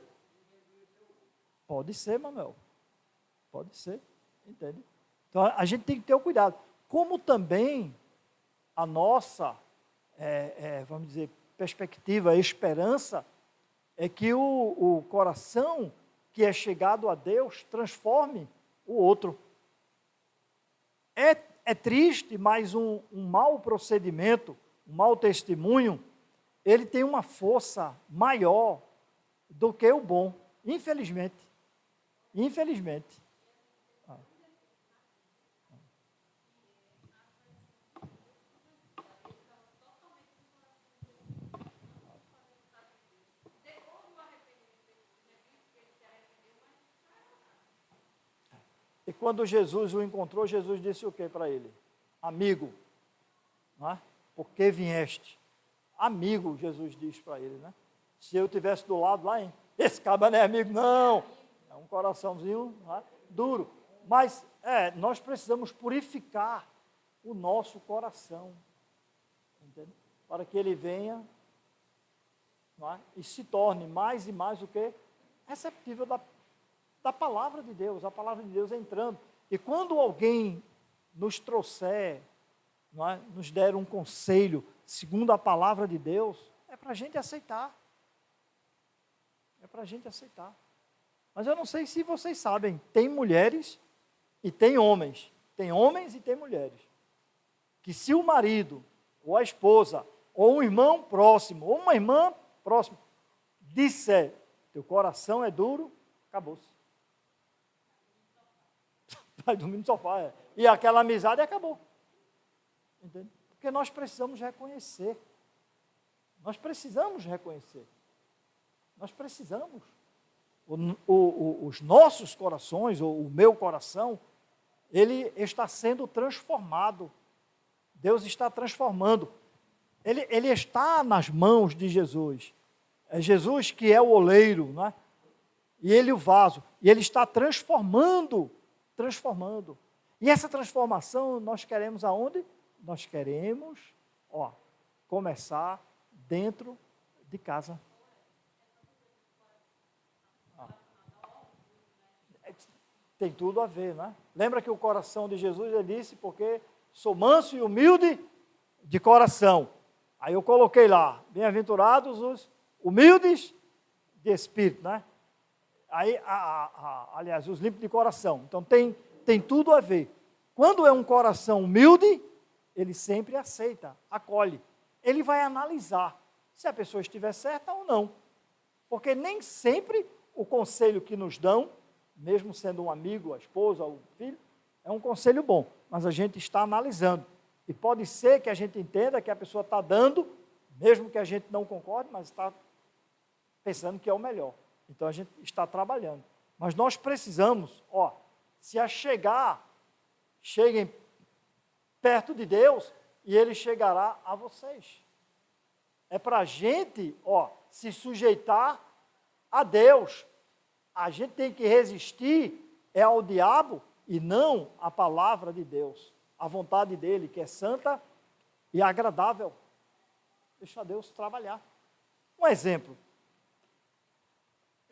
Pode ser, Manuel. Pode ser, entende? Então, a gente tem que ter o cuidado. Como também a nossa, vamos dizer, perspectiva, esperança, é que o coração que é chegado a Deus transforme o outro. É triste, mas um mau procedimento, um mau testemunho, ele tem uma força maior do que o bom, infelizmente. Infelizmente. E quando Jesus o encontrou, Jesus disse o que para ele? Amigo, não é? Por que vieste? Amigo, Jesus disse para ele, né? Se eu tivesse do lado lá, hein? Esse cara não é amigo, não. É um coraçãozinho, não é? Duro. Mas nós precisamos purificar o nosso coração, entende? Para que ele venha, não é? E se torne mais e mais o que? Receptível da palavra de Deus, a palavra de Deus entrando. E quando alguém nos trouxer, não é, nos der um conselho segundo a palavra de Deus, é para a gente aceitar. É para a gente aceitar. Mas eu não sei se vocês sabem, tem mulheres e tem homens. Tem homens e tem mulheres. Que se o marido, ou a esposa, ou um irmão próximo, ou uma irmã próxima, disser, teu coração é duro, acabou-se. Vai dormir no sofá, E aquela amizade acabou. Entende? Porque nós precisamos reconhecer. Nós precisamos reconhecer. Nós precisamos. Os nossos corações, ou o meu coração, ele está sendo transformado. Deus está transformando. Ele está nas mãos de Jesus. É Jesus que é o oleiro, não é? E ele o vaso. E ele está transformando. E essa transformação nós queremos aonde? Nós queremos, começar dentro de casa. Tem tudo a ver, não é? Lembra que o coração de Jesus, ele disse, porque sou manso e humilde de coração. Aí eu coloquei lá, bem-aventurados os humildes de espírito, né? Aí, aliás, os limpos de coração. Então, tem tudo a ver. Quando é um coração humilde, ele sempre aceita, acolhe. Ele vai analisar se a pessoa estiver certa ou não. Porque nem sempre o conselho que nos dão, mesmo sendo um amigo, a esposa, o filho, é um conselho bom. Mas a gente está analisando. E pode ser que a gente entenda que a pessoa está dando, mesmo que a gente não concorde, mas está pensando que é o melhor. Então, a gente está trabalhando. Mas nós precisamos, se cheguem perto de Deus e Ele chegará a vocês. É para a gente, se sujeitar a Deus. A gente tem que resistir ao diabo e não à palavra de Deus. A vontade dEle, que é santa e agradável. Deixa Deus trabalhar. Um exemplo.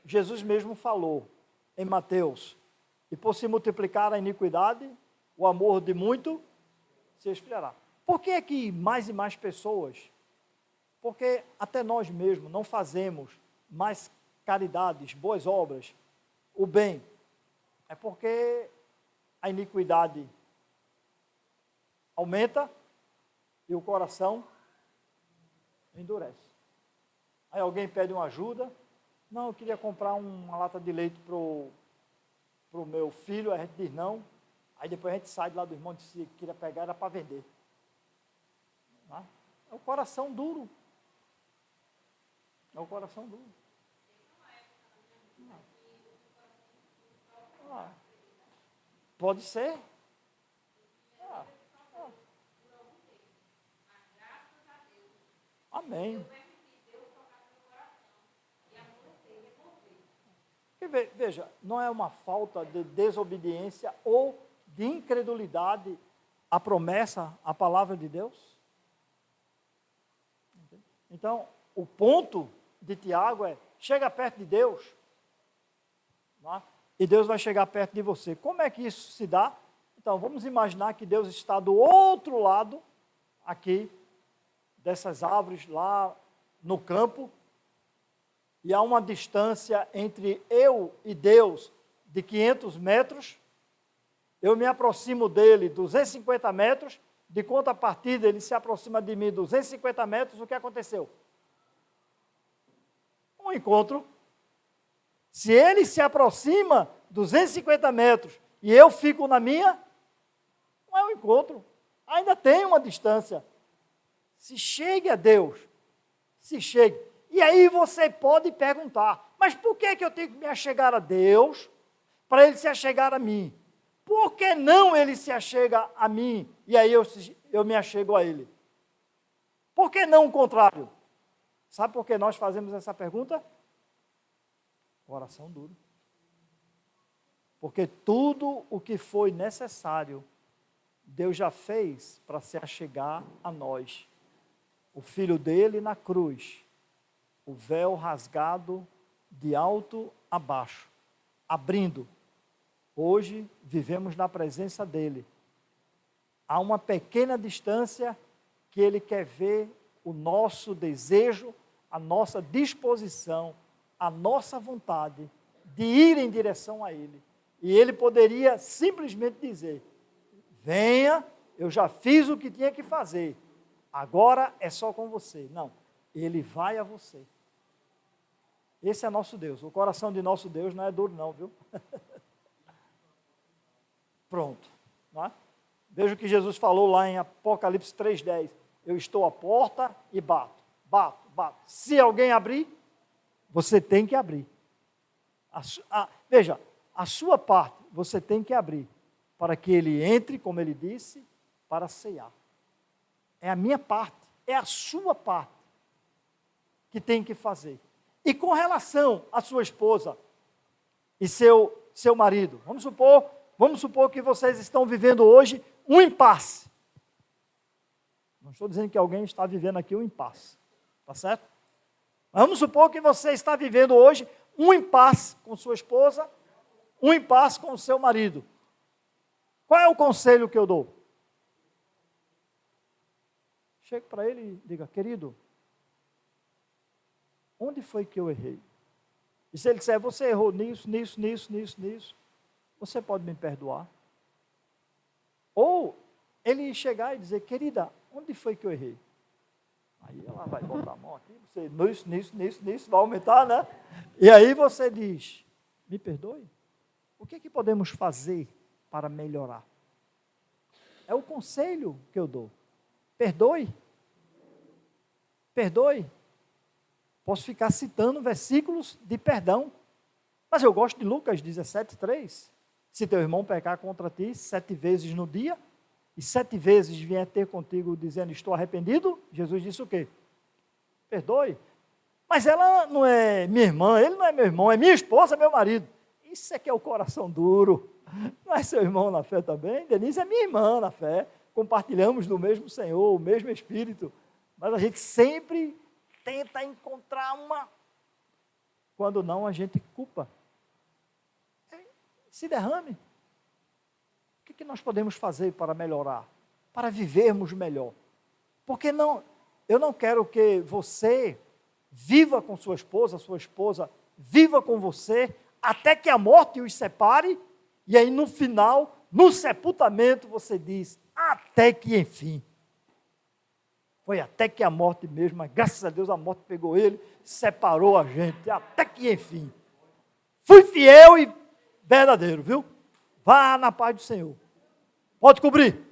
Jesus mesmo falou em Mateus, e por se multiplicar a iniquidade, o amor de muito se esfriará. Por que é que mais e mais pessoas, porque até nós mesmos não fazemos mais caridades, boas obras, o bem? É porque a iniquidade aumenta e o coração endurece. Aí alguém pede uma ajuda, não, eu queria comprar uma lata de leite para o meu filho, a gente diz não, aí depois a gente sai de lá do irmão e diz que queria pegar, era para vender. Não é? É o coração duro. É o coração duro. Pode ser. Amém. Veja, não é uma falta de desobediência ou de incredulidade à promessa, à palavra de Deus? Então, o ponto de Tiago é, chega perto de Deus, não é? E Deus vai chegar perto de você. Como é que isso se dá? Então, vamos imaginar que Deus está do outro lado, aqui, dessas árvores, lá no campo, e há uma distância entre eu e Deus de 500 metros, eu me aproximo dele 250 metros, de contrapartida ele se aproxima de mim 250 metros, o que aconteceu? Um encontro. Se ele se aproxima 250 metros e eu fico na minha, não é um encontro, ainda tem uma distância. Se chegue a Deus, se chegue. E aí você pode perguntar, mas por que eu tenho que me achegar a Deus para ele se achegar a mim? Por que não ele se achega a mim e aí eu me achego a ele? Por que não o contrário? Sabe por que nós fazemos essa pergunta? Coração duro. Porque tudo o que foi necessário, Deus já fez para se achegar a nós. O Filho dele na cruz, o véu rasgado de alto a baixo, abrindo. Hoje vivemos na presença dele. Há uma pequena distância que ele quer ver o nosso desejo, a nossa disposição, a nossa vontade de ir em direção a ele. E ele poderia simplesmente dizer, venha, eu já fiz o que tinha que fazer, agora é só com você. Não, ele vai a você. Esse é nosso Deus. O coração de nosso Deus não é duro não, viu? Pronto. Não é? Veja o que Jesus falou lá em Apocalipse 3,10. Eu estou à porta e bato, bato, bato. Se alguém abrir, você tem que abrir. Veja, a sua parte você tem que abrir, para que ele entre, como ele disse, para ceiar. É a minha parte, é a sua parte que tem que fazer. E com relação à sua esposa e seu marido, vamos supor que vocês estão vivendo hoje um impasse. Não estou dizendo que alguém está vivendo aqui um impasse, tá certo? Vamos supor que você está vivendo hoje um impasse com sua esposa, um impasse com o seu marido. Qual é o conselho que eu dou? Chego para ele e diga, querido, onde foi que eu errei? E se ele disser, você errou nisso, você pode me perdoar? Ou ele chegar e dizer, querida, onde foi que eu errei? Aí ela vai botar a mão aqui, você, nisso, vai aumentar, né? E aí você diz, me perdoe? O que é que podemos fazer para melhorar? É o conselho que eu dou. Perdoe. Perdoe. Posso ficar citando versículos de perdão, mas eu gosto de Lucas 17:3. Se teu irmão pecar contra ti 7 vezes no dia, e 7 vezes vier ter contigo dizendo, estou arrependido, Jesus disse o quê? Perdoe. Mas ela não é minha irmã, ele não é meu irmão, é minha esposa, meu marido. Isso é que é o coração duro. Não é seu irmão na fé também? Denise é minha irmã na fé. Compartilhamos do mesmo Senhor, o mesmo Espírito. Mas a gente sempre tenta encontrar uma. Quando não, a gente culpa. Se derrame. O que nós podemos fazer para melhorar? Para vivermos melhor? Porque eu não quero que você viva com sua esposa viva com você, até que a morte os separe, e aí no final, no sepultamento, você diz, até que enfim. Foi até que a morte mesmo, mas graças a Deus a morte pegou ele, separou a gente, até que enfim. Fui fiel e verdadeiro, viu? Vá na paz do Senhor. Pode cobrir.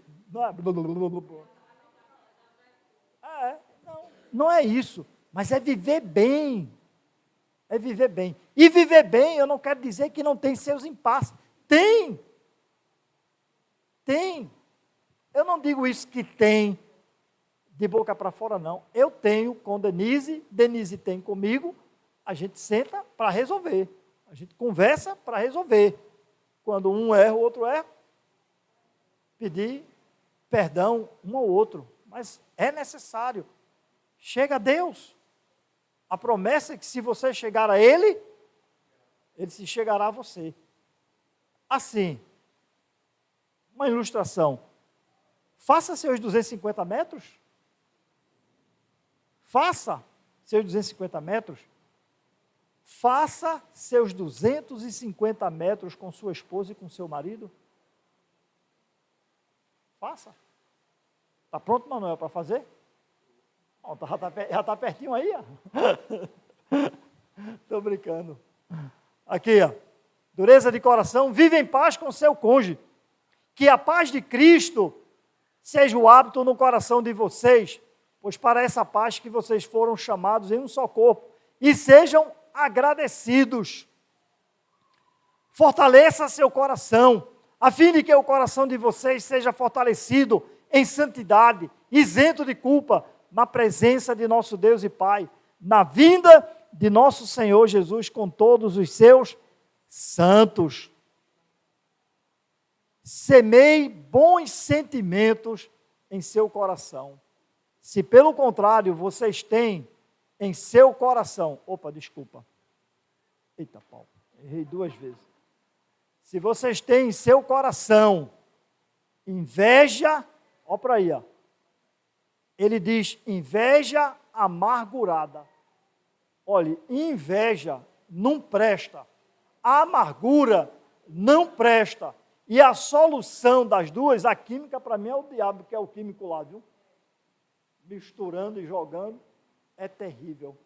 Não é isso, mas é viver bem. É viver bem. E viver bem, eu não quero dizer que não tem seus impasses. Tem. Tem. Eu não digo isso que tem de boca para fora, não. Eu tenho com Denise, Denise tem comigo, a gente senta para resolver. A gente conversa para resolver. Quando um erra, o outro erra, pedir perdão um ao outro. Mas é necessário. Chega a Deus. A promessa é que se você chegar a Ele, Ele se chegará a você. Assim, uma ilustração. Faça seus 250 metros. Faça seus 250 metros. Faça seus 250 metros com sua esposa e com seu marido. Faça. Está pronto, Manuel, para fazer? Já está pertinho aí, ó. Estou brincando. Aqui, ó. Dureza de coração, vive em paz com seu cônjuge. Que a paz de Cristo seja o hábito no coração de vocês, pois para essa paz que vocês foram chamados em um só corpo. E sejam agradecidos. Fortaleça seu coração, a fim de que o coração de vocês seja fortalecido em santidade, isento de culpa, na presença de nosso Deus e Pai, na vinda de nosso Senhor Jesus com todos os seus santos. Semeie bons sentimentos em seu coração. Se pelo contrário vocês têm em seu coração, eita Paulo, errei 2 vezes. Se vocês têm em seu coração inveja, olha para aí, ó. Ele diz inveja amargurada. Olha, inveja não presta, a amargura não presta. E a solução das duas, a química para mim é o diabo, que é o químico lá, viu? Misturando e jogando, é terrível.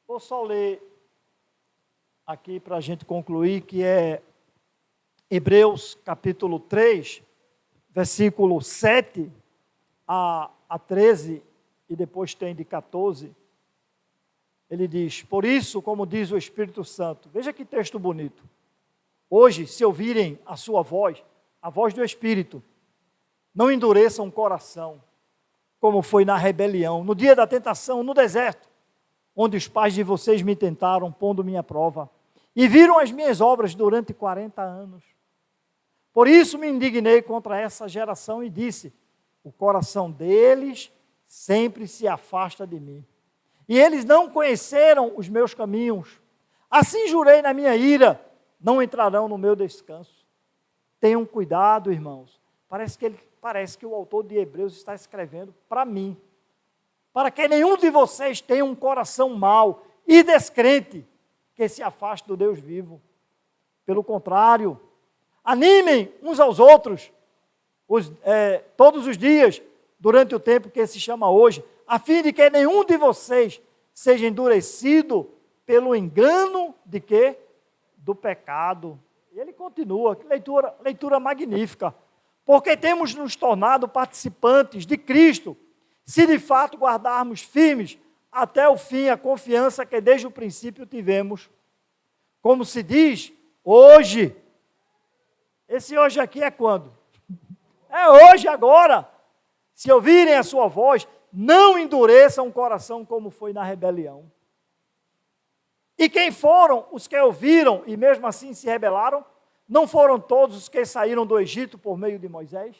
Vou só ler aqui para a gente concluir, que é Hebreus capítulo 3, versículo 7 a 13, e depois tem de 14, ele diz, por isso, como diz o Espírito Santo, veja que texto bonito, hoje, se ouvirem a sua voz, a voz do Espírito, não endureçam o coração, como foi na rebelião, no dia da tentação, no deserto, onde os pais de vocês me tentaram, pondo minha prova, e viram as minhas obras durante 40 anos. Por isso me indignei contra essa geração e disse, o coração deles sempre se afasta de mim. E eles não conheceram os meus caminhos. Assim jurei na minha ira, não entrarão no meu descanso. Tenham cuidado, irmãos. Parece que o autor de Hebreus está escrevendo para mim. Para que nenhum de vocês tenha um coração mau e descrente que se afaste do Deus vivo. Pelo contrário, animem uns aos outros todos os dias, durante o tempo que se chama hoje, a fim de que nenhum de vocês seja endurecido pelo engano de quê? Do pecado. E ele continua, que leitura magnífica. Porque temos nos tornado participantes de Cristo, se de fato guardarmos firmes até o fim a confiança que desde o princípio tivemos. Como se diz, hoje. Esse hoje aqui é quando? É hoje, agora. Se ouvirem a sua voz, não endureçam o coração como foi na rebelião. E quem foram os que ouviram e mesmo assim se rebelaram? Não foram todos os que saíram do Egito por meio de Moisés?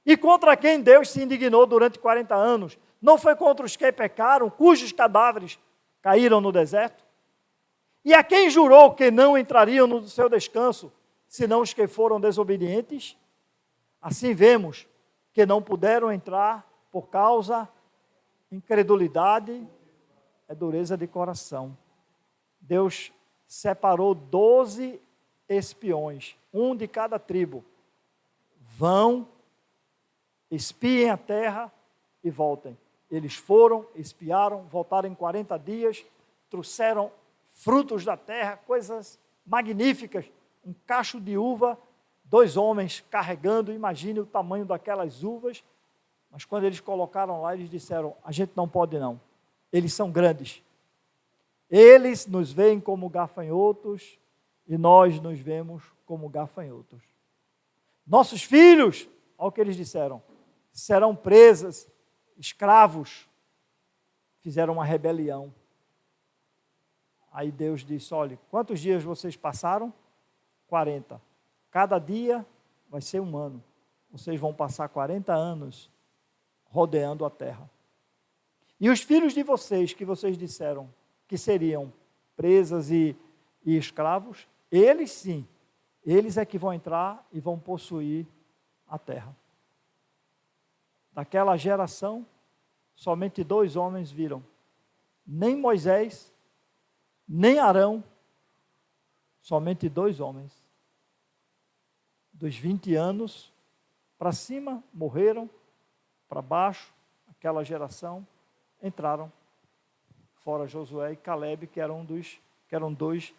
E contra quem Deus se indignou durante 40 anos? Não foi contra os que pecaram, cujos cadáveres caíram no deserto? E a quem jurou que não entrariam no seu descanso, senão os que foram desobedientes? Assim vemos que não puderam entrar por causa incredulidade, é dureza de coração. Deus separou 12 espiões, um de cada tribo. Vão, espiem a terra e voltem. Eles foram, espiaram, voltaram em 40 dias, trouxeram frutos da terra, coisas magníficas, um cacho de uva 2 homens carregando, imagine o tamanho daquelas uvas, mas quando eles colocaram lá, eles disseram, a gente não pode não, eles são grandes. Eles nos veem como gafanhotos e nós nos vemos como gafanhotos. Nossos filhos, olha o que eles disseram, serão presas, escravos. Fizeram uma rebelião. Aí Deus disse, olha, quantos dias vocês passaram? 40. Cada dia vai ser 1 ano. Vocês vão passar 40 anos rodeando a terra. E os filhos de vocês, que vocês disseram que seriam presas e escravos, eles sim, eles é que vão entrar e vão possuir a terra. Daquela geração, somente 2 homens viram. Nem Moisés, nem Arão, somente 2 homens. Dos 20 anos para cima, morreram, para baixo, aquela geração, entraram. Fora Josué e Caleb, que eram 2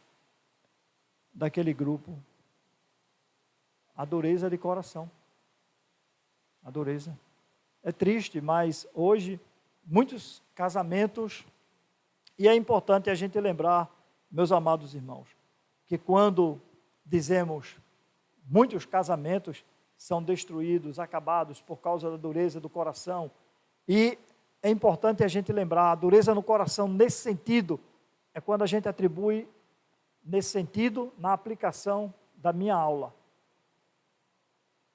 daquele grupo. A dureza de coração. A dureza. É triste, mas hoje, muitos casamentos, e é importante a gente lembrar, meus amados irmãos, que quando dizemos muitos casamentos são destruídos, acabados por causa da dureza do coração, e é importante a gente lembrar, a dureza no coração nesse sentido, é quando a gente atribui nesse sentido na aplicação da minha aula.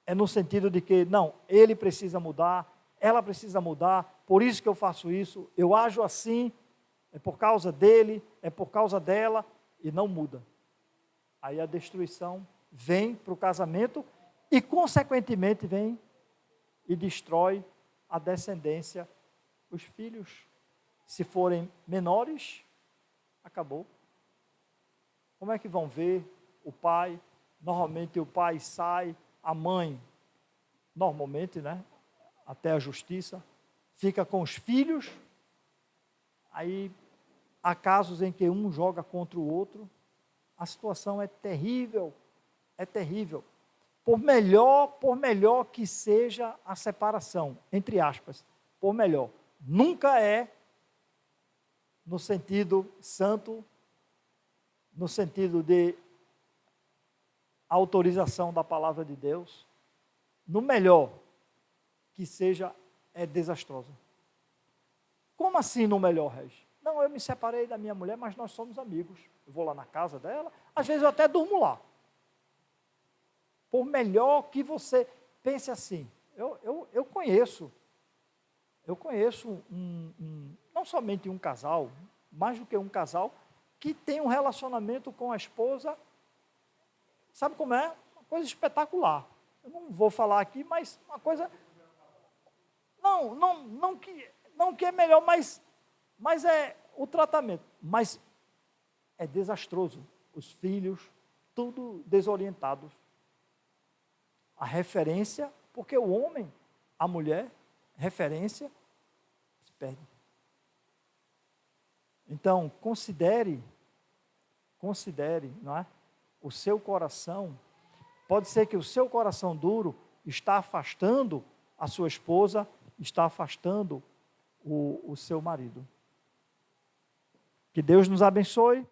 É no sentido de que, não, ele precisa mudar, ela precisa mudar, por isso que eu faço isso, eu ajo assim, é por causa dele, é por causa dela, e não muda. Aí a destruição vem para o casamento e, consequentemente, vem e destrói a descendência, os filhos. Se forem menores, acabou. Como é que vão ver o pai? Normalmente o pai sai, a mãe, normalmente, né? Até a justiça, fica com os filhos. Aí há casos em que um joga contra o outro. A situação é terrível, é terrível. Por melhor que seja a separação, entre aspas, por melhor, nunca é no sentido santo, no sentido de autorização da palavra de Deus, no melhor que seja, é desastrosa. Como assim no melhor, Regis? Não, eu me separei da minha mulher, mas nós somos amigos. Eu vou lá na casa dela, às vezes eu até durmo lá. Por melhor que você pense assim, eu conheço não somente um casal, mais do que um casal, que tem um relacionamento com a esposa, sabe como é? Uma coisa espetacular. Eu não vou falar aqui, mas uma coisa... Não que é melhor, mas é o tratamento. Mas é desastroso. Os filhos, tudo desorientados. A referência, porque o homem, a mulher, referência, se perde. Então, considere, não é? O seu coração, pode ser que o seu coração duro está afastando a sua esposa, está afastando o seu marido. Que Deus nos abençoe.